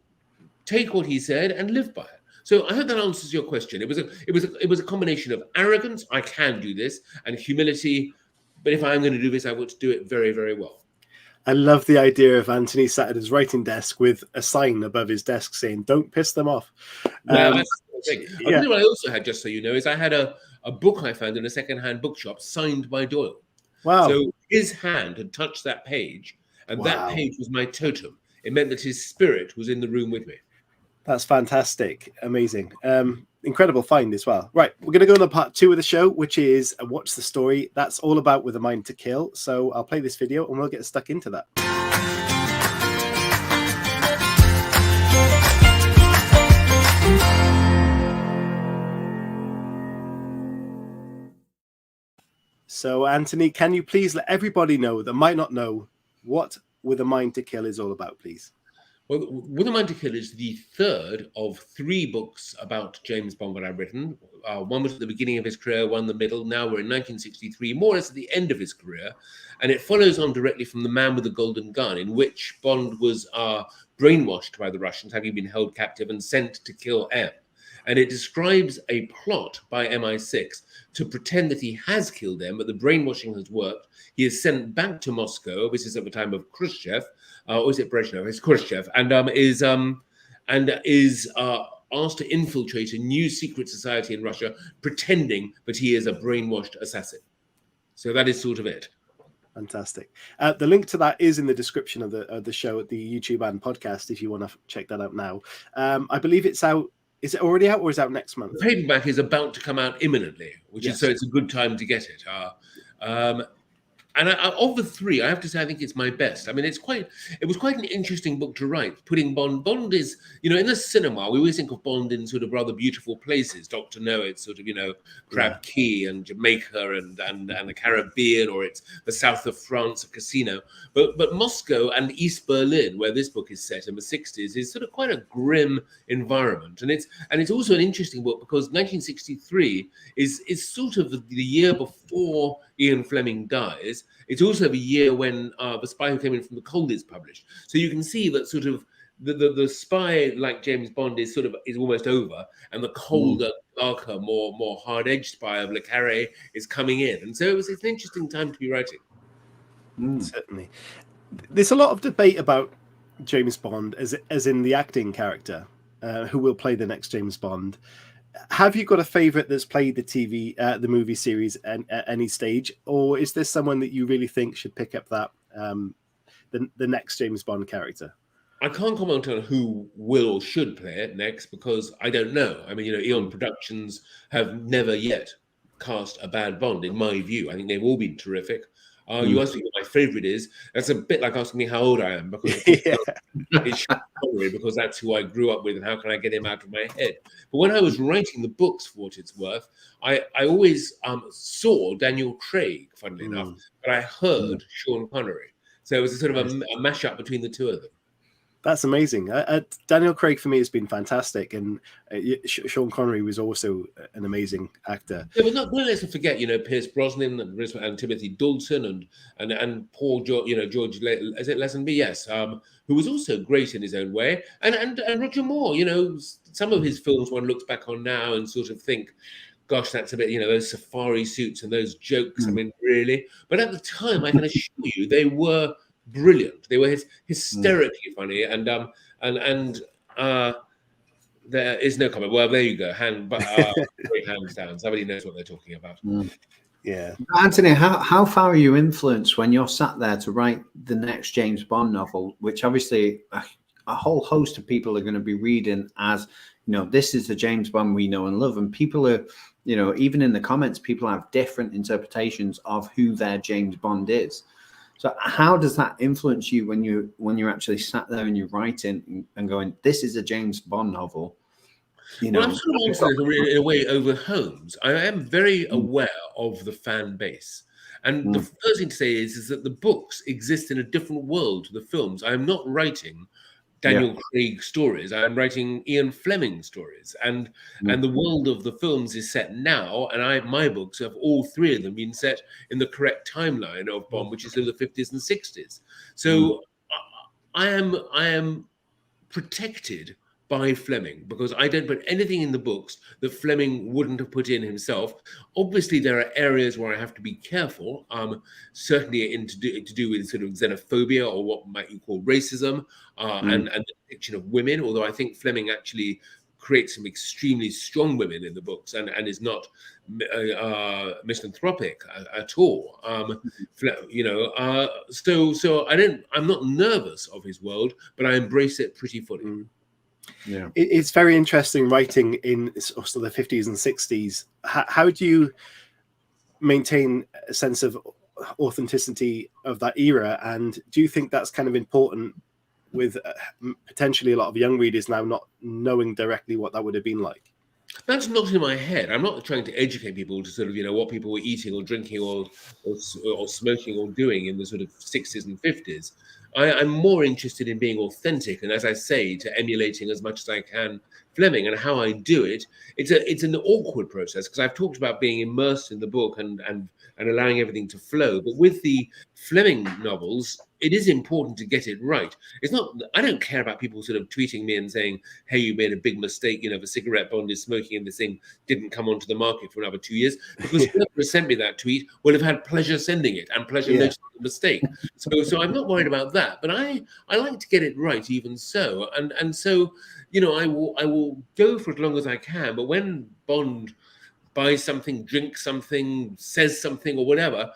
take what he said and live by it. So I hope that answers your question. It was a combination of arrogance, I can do this, and humility. But if I'm going to do this, I want to do it very, very well. I love the idea of Anthony sat at his writing desk with a sign above his desk saying, "Don't piss them off." That's the thing. What I also had, just so you know, is I had a book I found in a secondhand bookshop signed by Doyle. Wow. So his hand had touched that page, and that page was my totem. It meant that his spirit was in the room with me. That's fantastic. Amazing. Incredible find as well. Right. We're going to go on to part 2 of the show, which is What's the Story? That's all about With a Mind to Kill. So I'll play this video and we'll get stuck into that. So, Anthony, can you please let everybody know that might not know what With a Mind to Kill is all about, please? Well, With a Mind to Kill is the third of 3 books about James Bond that I've written. One was at the beginning of his career, one in the middle. Now we're in 1963, more or less at the end of his career. And it follows on directly from The Man with the Golden Gun, in which Bond was brainwashed by the Russians, having been held captive and sent to kill M. And it describes a plot by MI6 to pretend that he has killed M, but the brainwashing has worked. He is sent back to Moscow. This is at the time of Khrushchev, or is it Brezhnev? It's Khrushchev, and is asked to infiltrate a new secret society in Russia, pretending that he is a brainwashed assassin. So that is sort of it. Fantastic. The link to that is in the description of the show at the YouTube and podcast, if you want to check that out now. I believe it's out. Is it already out or is it out next month? The paperback is about to come out imminently, which is so it's a good time to get it. And of the 3, I have to say, I think it's my best. I mean, it was quite an interesting book to write. Putting Bond is, you know, in the cinema, we always think of Bond in sort of rather beautiful places. Dr. No, it's sort of, you know, Crab Key and Jamaica and the Caribbean, or it's the south of France, a casino. But Moscow and East Berlin, where this book is set in the 60s, is sort of quite a grim environment. And it's also an interesting book because 1963 is sort of the year before Ian Fleming dies. It's also the year when The Spy Who Came In From the Cold is published. So you can see that sort of the spy, like James Bond, is almost over, and the colder, darker, more hard-edged spy of Le Carré is coming in. And so it's an interesting time to be writing. Certainly. There's a lot of debate about James Bond as in the acting character, who will play the next James Bond. Have you got a favorite that's played the movie series at any stage, or is there someone that you really think should pick up that the next James Bond character? I can't comment on who will or should play it next because I don't know. I mean, Eon Productions have never yet cast a bad Bond, in my view. I think they've all been terrific. You asked me what my favorite is. That's a bit like asking me how old I am, because it's Sean Connery, because that's who I grew up with, and how can I get him out of my head? But when I was writing the books, for what it's worth, I always saw Daniel Craig, funnily enough, but I heard Sean Connery. So it was a sort of a mashup between the two of them. That's amazing. Daniel Craig for me has been fantastic, and Sean Connery was also an amazing actor. Yeah, but let's not forget, Pierce Brosnan and Timothy Dalton and Paul George is it Lazenby? Yes, who was also great in his own way, and Roger Moore. Some of his films one looks back on now and sort of think, gosh, that's a bit, those safari suits and those jokes. I mean, really. But at the time, I can assure you, they were brilliant. They were hysterically funny, and there is no comment. Well, there you go. Great hands down. Somebody knows what they're talking about. Yeah, Anthony, how far are you influenced when you're sat there to write the next James Bond novel, which obviously a whole host of people are going to be reading as, this is the James Bond we know and love, and people are, even in the comments, people have different interpretations of who their James Bond is. So how does that influence you when you're actually sat there and you're writing and going, this is a James Bond novel? Well, I'm sort of also in a way over Holmes. I am very aware of the fan base. And the first thing to say is that the books exist in a different world to the films. I am not writing Daniel Craig stories. I am writing Ian Fleming stories, and the world of the films is set now. And my books have all three of them been set in the correct timeline of Bond, which is in the 50s and 60s. So I am protected by Fleming, because I don't put anything in the books that Fleming wouldn't have put in himself. Obviously, there are areas where I have to be careful, certainly to do with sort of xenophobia, or what might you call racism, and the depiction of women, although I think Fleming actually creates some extremely strong women in the books and is not misanthropic at all. So I'm not nervous of his world, but I embrace it pretty fully. Yeah, it's very interesting writing in also the 50s and 60s. How do you maintain a sense of authenticity of that era, and do you think that's kind of important with potentially a lot of young readers now not knowing directly what that would have been like? That's not in my head. I'm not trying to educate people to sort of, what people were eating or drinking or smoking or doing in the sort of 60s and 50s. I'm more interested in being authentic, and as I say, to emulating as much as I can Fleming. And how I do it, it's an awkward process, because I've talked about being immersed in the book and allowing everything to flow. But with the Fleming novels, it is important to get it right. It's not, I don't care about people sort of tweeting me and saying, hey, you made a big mistake, the cigarette Bond is smoking and this thing didn't come onto the market for another 2 years, because whoever sent me that tweet will have had pleasure sending it and pleasure noticing the mistake. So I'm not worried about that, but I like to get it right even so. And so, I will go for as long as I can, but when Bond buys something, drinks something, says something or whatever,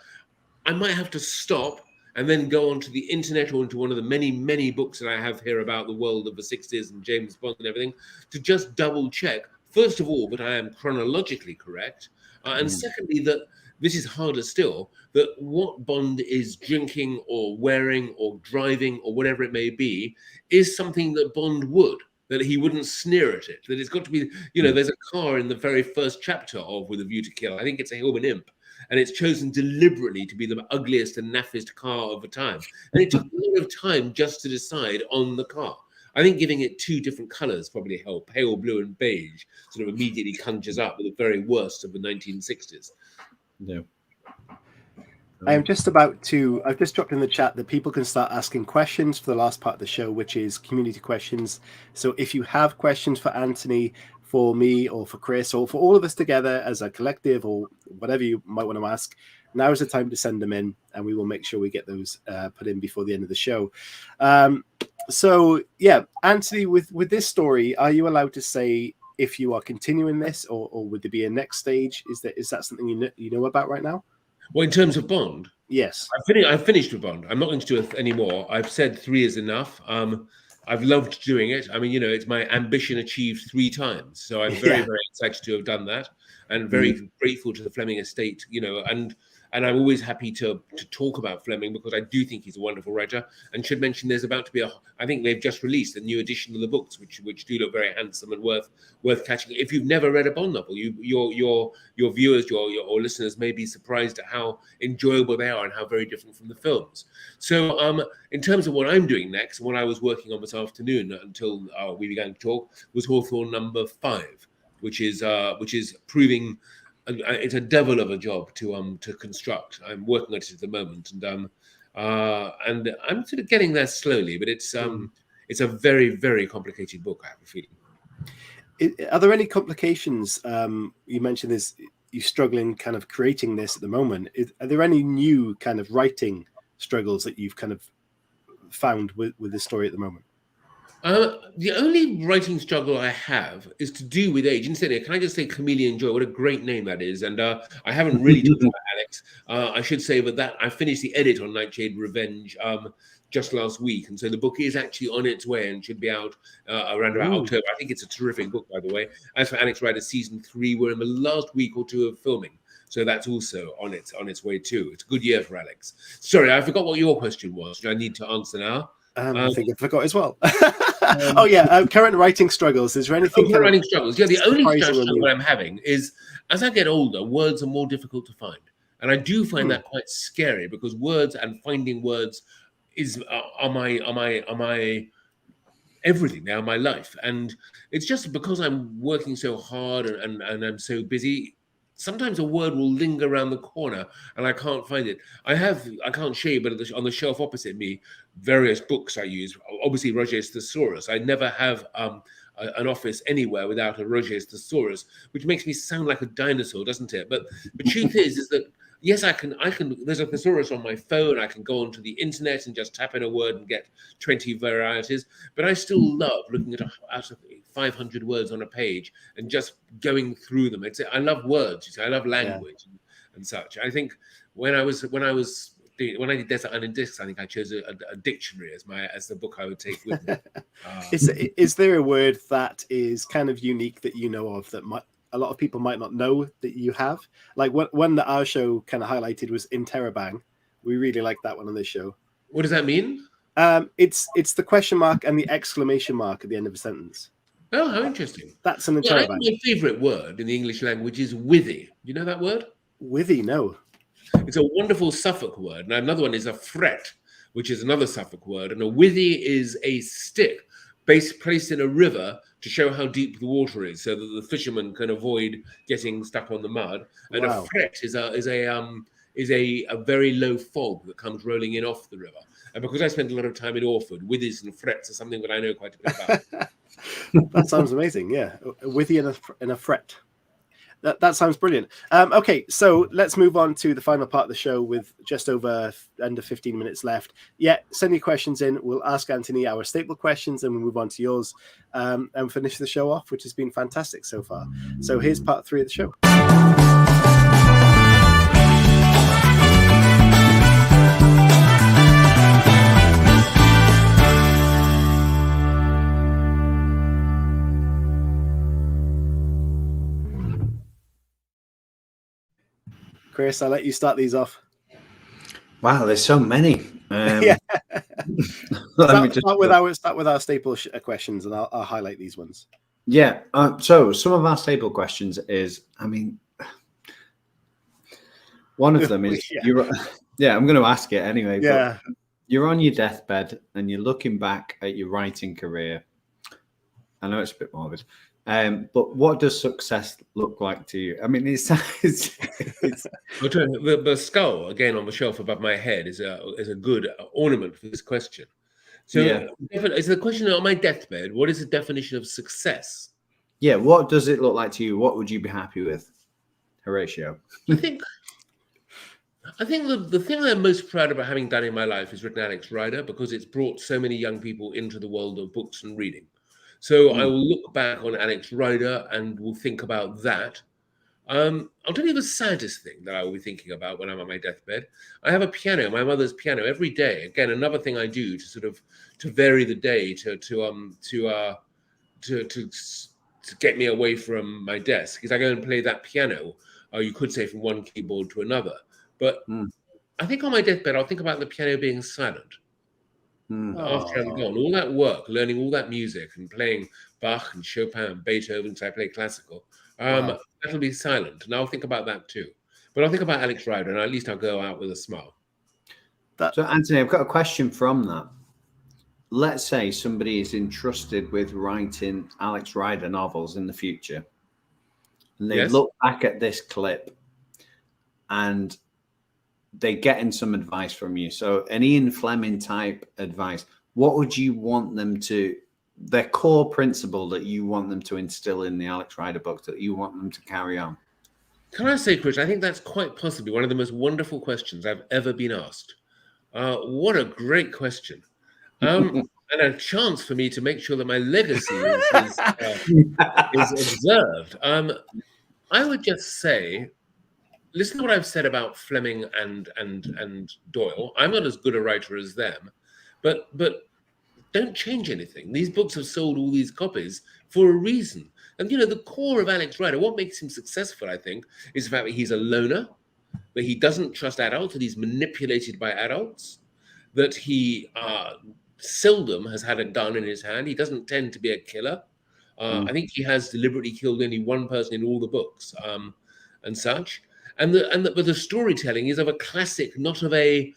I might have to stop and then go onto the internet or into one of the many, many books that I have here about the world of the 60s and James Bond and everything, to just double check, first of all, that I am chronologically correct. And secondly, that this is harder still, that what Bond is drinking or wearing or driving or whatever it may be is something that Bond would, that he wouldn't sneer at it, that it's got to be, there's a car in the very first chapter of With a View to Kill. I think it's a Hillman Imp. And it's chosen deliberately to be the ugliest and naffest car of the time. And it took a lot of time just to decide on the car. I think giving it two different colors probably helped. Pale blue and beige sort of immediately conjures up with the very worst of the 1960s. Yeah. I've just dropped in the chat that people can start asking questions for the last part of the show, which is community questions. So if you have questions for Anthony, for me, or for Chris, or for all of us together as a collective, or whatever you might want to ask, now is the time to send them in, and we will make sure we get those put in before the end of the show. So yeah, Anthony, with this story, are you allowed to say if you are continuing this, or would there be a next stage? Is that something you know about right now? Well, in terms of Bond, yes, I've finished with Bond. I'm not going to do it anymore. I've said 3 is enough. I've loved doing it. I mean, it's my ambition achieved 3 times. So I'm very, very excited to have done that, and very grateful to the Fleming estate, and I'm always happy to talk about Fleming, because I do think he's a wonderful writer. And should mention there's about to be I think they've just released a new edition of the books, which do look very handsome and worth catching. If you've never read a Bond novel, your viewers, your listeners may be surprised at how enjoyable they are and how very different from the films. So in terms of what I'm doing next, what I was working on this afternoon until we began to talk was Hawthorne number 5, which is proving. It's a devil of a job to construct. I'm working on it at the moment, and I'm sort of getting there slowly. But it's a very, very complicated book, I have a feeling. Are there any complications? You mentioned you're struggling kind of creating this at the moment. Are there any new kind of writing struggles that you've kind of found with the story at the moment? The only writing struggle I have is to do with age. Instead, can I just say Chameleon Joy? What a great name that is. And I haven't really talked about Alex. I should say that I finished the edit on Nightshade Revenge just last week. And so the book is actually on its way and should be out around about October. I think it's a terrific book, by the way. As for Alex Rider season 3, we're in the last week or 2 of filming. So that's also on its way too. It's a good year for Alex. Sorry, I forgot what your question was, which I need to answer now. I think I forgot as well. Current writing struggles. Is there anything? Current writing struggles. Yeah, the only struggle I'm having is, as I get older, words are more difficult to find, and I do find that quite scary, because words and finding words are my everything now, my life, and it's just because I'm working so hard and I'm so busy. Sometimes a word will linger around the corner and I can't find it. I can't show you, but on the shelf opposite me, various books I use. Obviously, Roger's Thesaurus. I never have an office anywhere without a Roger's Thesaurus, which makes me sound like a dinosaur, doesn't it? But the truth is that yes, I can. There's a thesaurus on my phone. I can go onto the internet and just tap in a word and get 20 varieties. But I still love looking at 500 words on a page and just going through them. I love words. I love language and such. I think when I did Desert Island Discs, I think I chose a dictionary as the book I would take with me. Is there a word that is kind of unique that you know of that a lot of people might not know that you have? Like one that our show kind of highlighted was interrobang. We really like that one on this show. What does that mean? It's the question mark and the exclamation mark at the end of a sentence. Oh, how interesting. That's an interrobang. Well, I think my favorite word in the English language is withy. You know that word? Withy, no. It's a wonderful Suffolk word. Now, another one is a fret, which is another Suffolk word. And a withy is a stick placed in a river to show how deep the water is, so that the fisherman can avoid getting stuck on the mud. And a fret is a very low fog that comes rolling in off the river. And because I spent a lot of time in Orford, withies and frets are something that I know quite a bit about. That sounds amazing. Yeah, a withy and a fret. That sounds brilliant. Okay, so let's move on to the final part of the show with just under 15 minutes left. Yeah, send your questions in. We'll ask Anthony our staple questions, and we'll move on to yours and finish the show off, which has been fantastic so far. So here's part 3 of the show. Chris, I'll let you start these off. Wow, there's so many. Start with our staple questions, and I'll highlight these ones. Yeah. So some of our staple questions is, one of them is I'm going to ask it anyway. Yeah. But you're on your deathbed and you're looking back at your writing career. I know it's a bit morbid. But what does success look like to you? I mean, it's the skull again on the shelf above my head is a good ornament for this question. So, it's the question on my deathbed. What is the definition of success? Yeah, what does it look like to you? What would you be happy with, Horatio? I think the thing I'm most proud about having done in my life is written Alex Rider, because it's brought so many young people into the world of books and reading. So I will look back on Alex Rider and will think about that. I'll tell you the saddest thing that I will be thinking about when I'm on my deathbed. I have a piano, my mother's piano, every day. Again, another thing I do to sort of to vary the day, to get me away from my desk, is I go and play that piano. You could say from one keyboard to another. But I think on my deathbed, I'll think about the piano being silent. After I'm gone, all that work, learning all that music and playing Bach and Chopin and Beethoven, because I play classical, that'll be silent. And I'll think about that too. But I'll think about Alex Rider, and at least I'll go out with a smile. So, Anthony, I've got a question from that. Let's say somebody is entrusted with writing Alex Rider novels in the future, and they look back at this clip and they get in some advice from you. So an Ian Fleming type advice, what would you want them to, their core principle that you want them to instill in the Alex Rider book, that you want them to carry on? Can I say, Chris, I think that's quite possibly one of the most wonderful questions I've ever been asked. What a great question. And a chance for me to make sure that my legacy is observed. I would just say, listen to what I've said about Fleming and Doyle. I'm not as good a writer as them, but don't change anything. These books have sold all these copies for a reason. And, the core of Alex Rider, what makes him successful, I think, is the fact that he's a loner, that he doesn't trust adults, that he's manipulated by adults, that he seldom has had a gun in his hand. He doesn't tend to be a killer. I think he has deliberately killed only one person in all the books and such. But the storytelling is of a classic, not of a,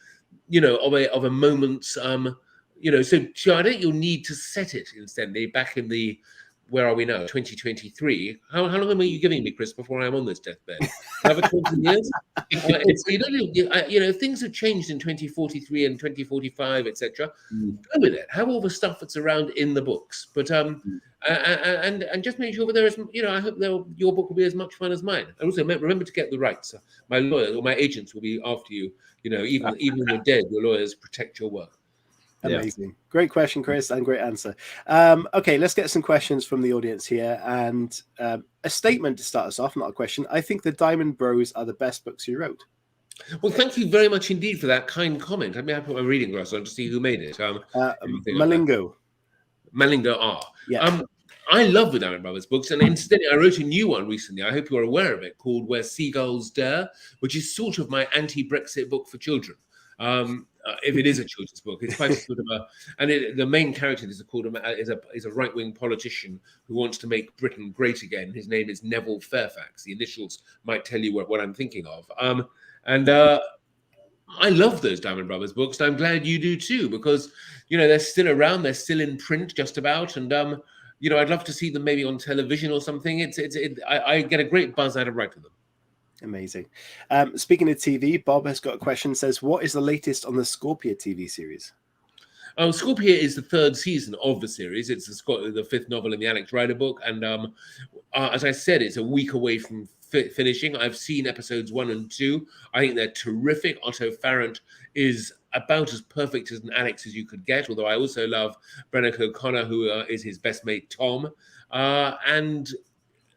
of a moment. So I think you'll need to set it instead back in the, where are we now? 2023. How long are you giving me, Chris, before I'm on this deathbed? Another 20 years? Things have changed in 2043 and 2045, etc. Go with it. Have all the stuff that's around in the books, but and just make sure that there is. I hope your book will be as much fun as mine. And also remember to get the rights. My lawyers or my agents will be after you. Even when you're dead, your lawyers protect your work. Amazing. Yeah. Great question, Chris, and great answer. Okay, let's get some questions from the audience here. And a statement to start us off, not a question. I think the Diamond Bros are the best books you wrote. Well, thank you very much indeed for that kind comment. I put my reading glass on to see who made it. Malingo. Malingo R. Yeah. I love the Diamond Brothers books, and incidentally, I wrote a new one recently. I hope you're aware of it, called Where Seagulls Dare, which is sort of my anti-Brexit book for children. If it is a children's book, it's quite sort of the main character is a right-wing politician who wants to make Britain great again. His name is Neville Fairfax. The initials might tell you what I'm thinking of. I love those Diamond Brothers books, and I'm glad you do too, because they're still around, they're still in print just about, and I'd love to see them maybe on television or something. I get a great buzz out of writing them. Amazing. Speaking of TV, Bob has got a question. Says, what is the latest on the Scorpia TV series? Scorpia is the third season of the series. It's the fifth novel in the Alex Rider book. And as I said, it's a week away from finishing. I've seen episodes 1 and 2. I think they're terrific. Otto Farrant is about as perfect as an Alex as you could get, although I also love Brennan O'Connor, who is his best mate, Tom. And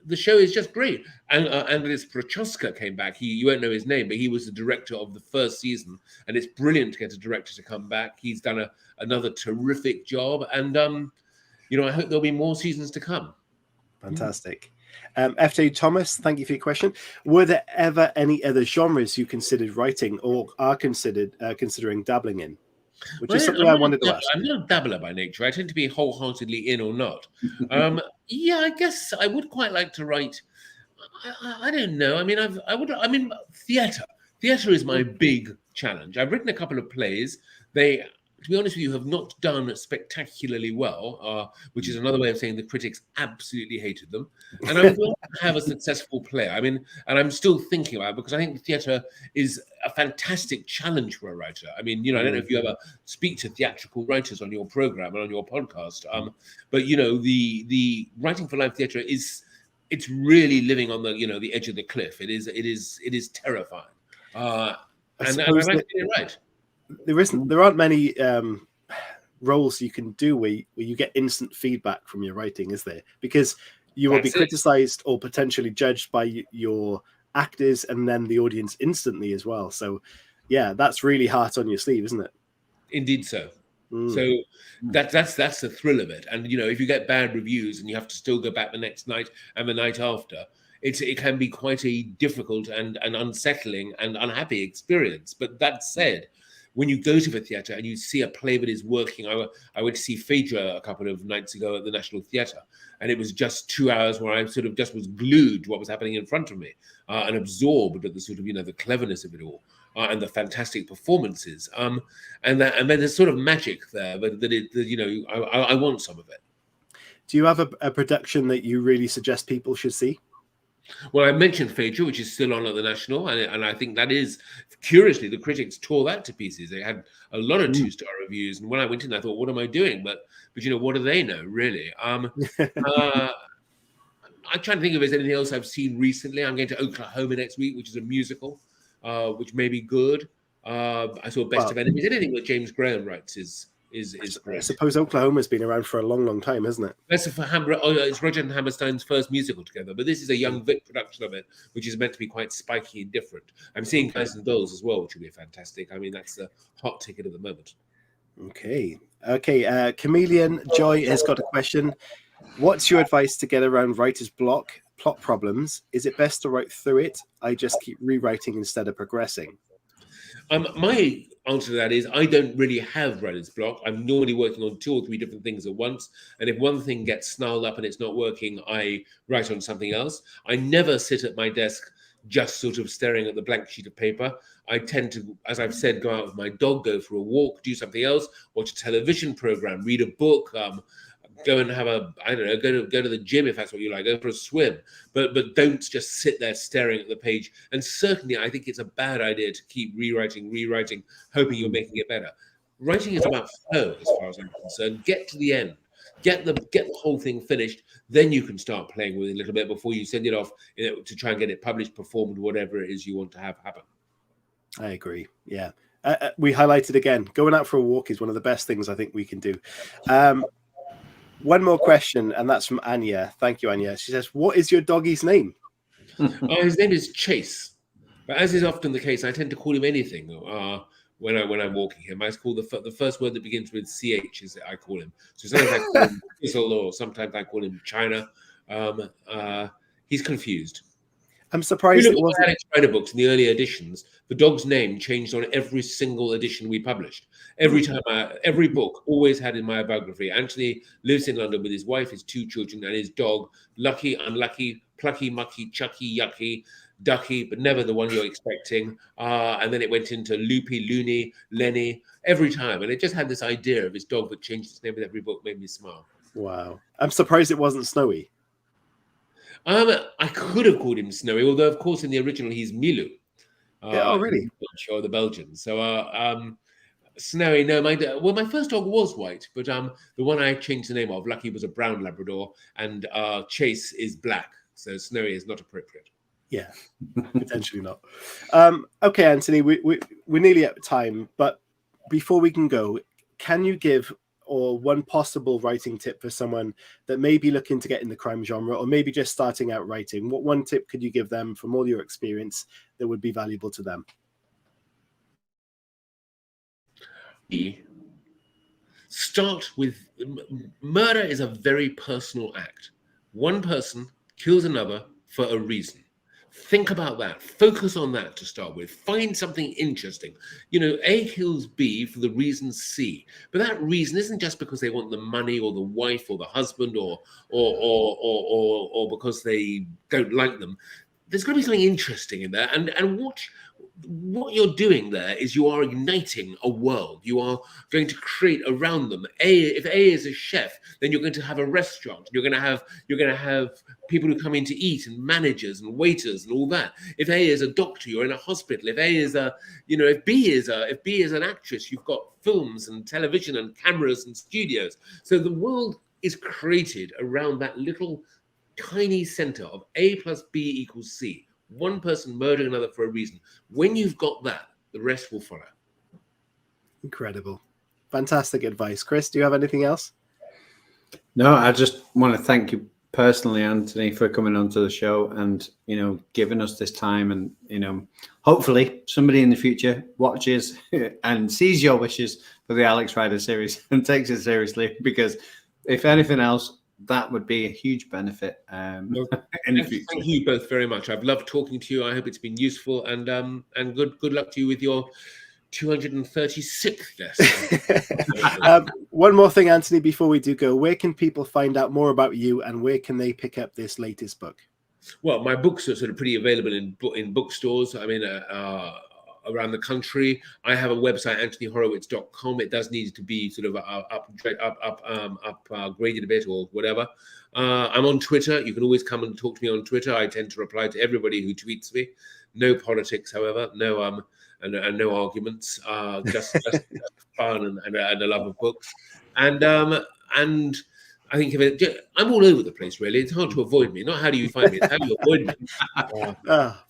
the show is just great. And Andris Prochaska came back. You won't know his name, but he was the director of the first season. And it's brilliant to get a director to come back. He's done another terrific job. And, I hope there'll be more seasons to come. Fantastic. FJ Thomas, thank you for your question. Were there ever any other genres you considered writing or are considering dabbling in? Which is something I wanted to ask. I'm not a dabbler by nature. I tend to be wholeheartedly in or not. I guess I would quite like to write. I don't know. Theatre. Theatre is my big challenge. I've written a couple of plays. They, to be honest with you, have not done spectacularly well, which is another way of saying the critics absolutely hated them. And I would love to have a successful play. And I'm still thinking about it because I think theatre is a fantastic challenge for a writer. I don't know if you ever speak to theatrical writers on your program and on your podcast, but the writing for live theatre it's really living on the edge of the cliff. It is terrifying. And I think you're right. There aren't many roles you can do where you get instant feedback from your writing, is there? Because you will be criticized or potentially judged by your actors and then the audience instantly as well. So yeah, that's really heart on your sleeve, isn't it? Indeed so. So that's the thrill of it. And if you get bad reviews and you have to still go back the next night and the night after, it can be quite a difficult and unsettling and unhappy experience. But that said, when you go to the theatre and you see a play that is working, I went to see Phaedra a couple of nights ago at the National Theatre, and it was just 2 hours where I sort of just was glued to what was happening in front of me and absorbed at the sort of the cleverness of it all. And the fantastic performances, and then there's sort of magic there. I want some of it. Do you have a production that you really suggest people should see? Well, I mentioned Phaedra, which is still on at the National, and I think that is, curiously, the critics tore that to pieces. They had a lot of 2-star reviews, and when I went in, I thought, what am I doing? But what do they know, really? I'm trying to think if there's anything else I've seen recently. I'm going to Oklahoma next week, which is a musical. Which may be good. I saw Best of Enemies. Anything that James Graham writes is great. I suppose Oklahoma's been around for a long, long time, hasn't it? It's Roger and Hammerstein's first musical together, but this is a young Vic production of it, which is meant to be quite spiky and different. I'm seeing Guys and Dolls as well, which will be fantastic. I mean, that's the hot ticket at the moment. Okay. Chameleon Joy has got a question. What's your advice to get around writer's block? Plot problems? Is it best to write through it? I just keep rewriting instead of progressing. My answer to that is I don't really have writer's block. I'm normally working on 2 or 3 different things at once. And if one thing gets snarled up and it's not working, I write on something else. I never sit at my desk just sort of staring at the blank sheet of paper. I tend to, as I've said, go out with my dog, go for a walk, do something else, watch a television program, read a book, go and have go to the gym if that's what you like, go for a swim, but don't just sit there staring at the page. And certainly I think it's a bad idea to keep rewriting, hoping you're making it better. Writing is about flow, as far as I'm concerned. Get to the end, get the whole thing finished, then you can start playing with it a little bit before you send it off to try and get it published, performed, whatever it is you want to have happen. I agree. Yeah. We highlighted again, going out for a walk is one of the best things I think we can do. One more question, and that's from Anya. Thank you, Anya. She says, what is your doggy's name? His name is Chase. But as is often the case, I tend to call him anything when I'm walking him. I call the first word that begins with CH is I call him. So sometimes I call him Fizzle, or sometimes I call him China. He's confused. I'm surprised it wasn't. Alex Rider books in the early editions. The dog's name changed on every single edition we published. Every time, every book always had in my biography, Anthony lives in London with his wife, his 2 children, and his dog. Lucky, unlucky, plucky, mucky, chucky, yucky, ducky, but never the one you're expecting. And then it went into Loopy, Loony, Lenny, every time. And it just had this idea of his dog that changed its name with every book, made me smile. Wow. I'm surprised it wasn't Snowy. I could have called him Snowy, although, of course, in the original, he's Milou. Oh, really? Or the Belgian. So, Snowy, no, my first dog was white, but the one I changed the name of, Lucky, was a brown Labrador, and Chase is black. So Snowy is not appropriate. Yeah, potentially not. Okay, Anthony, we're nearly at time, but before we can go, can you give one possible writing tip for someone that may be looking to get in the crime genre, or maybe just starting out writing? What one tip could you give them from all your experience that would be valuable to them? Start with murder is a very personal act. One person kills another for a reason. Think about that. Focus on that to start with. Find something interesting. A kills B for the reason C, but that reason isn't just because they want the money or the wife or the husband or because they don't like them. There's got to be something interesting in there, and what you're doing there is you are igniting a world. You are going to create around them. If A is a chef, then you're going to have a restaurant. You're going to have people who come in to eat, and managers and waiters and all that. If A is a doctor, you're in a hospital. If A is if B is an actress, you've got films and television and cameras and studios. So the world is created around that little tiny center of A plus B equals C. One person murdering another for a reason. When you've got that, the rest will follow. Incredible. Fantastic advice. Chris, do you have anything else? No, I just want to thank you personally, Anthony, for coming onto the show and, giving us this time. And, hopefully somebody in the future watches and sees your wishes for the Alex Rider series and takes it seriously, because if anything else, that would be a huge benefit in the future. Thank you both very much. I've loved talking to you. I hope it's been useful, and good luck to you with your 236th guest. One more thing, Anthony, before we do go, where can people find out more about you, and where can they pick up this latest book? Well, my books are sort of pretty available in bookstores. I mean, around the country. I have a website, anthonyhorowitz.com. It does need to be sort of upgraded a bit or whatever. I'm on Twitter. You can always come and talk to me on Twitter. I tend to reply to everybody who tweets me. No politics, however. No and no arguments. Just fun and a love of books. And I think I'm all over the place, really. It's hard to avoid me. Not how do you find me, it's how do you avoid me.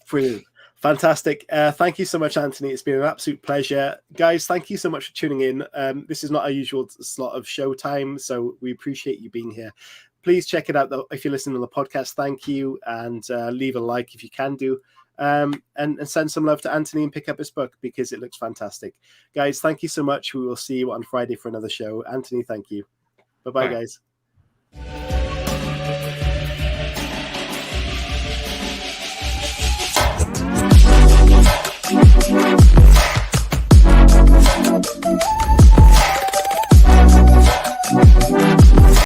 Brilliant. Fantastic. Thank you so much, Anthony. It's been an absolute pleasure. Guys, thank you so much for tuning in. This is not our usual slot of show time, so we appreciate you being here. Please check it out, though, if you're listening to the podcast. Thank you, and leave a like if you can do. And send some love to Anthony and pick up his book, because it looks fantastic. Guys, thank you so much. We will see you on Friday for another show. Anthony, thank you. Bye-bye, guys.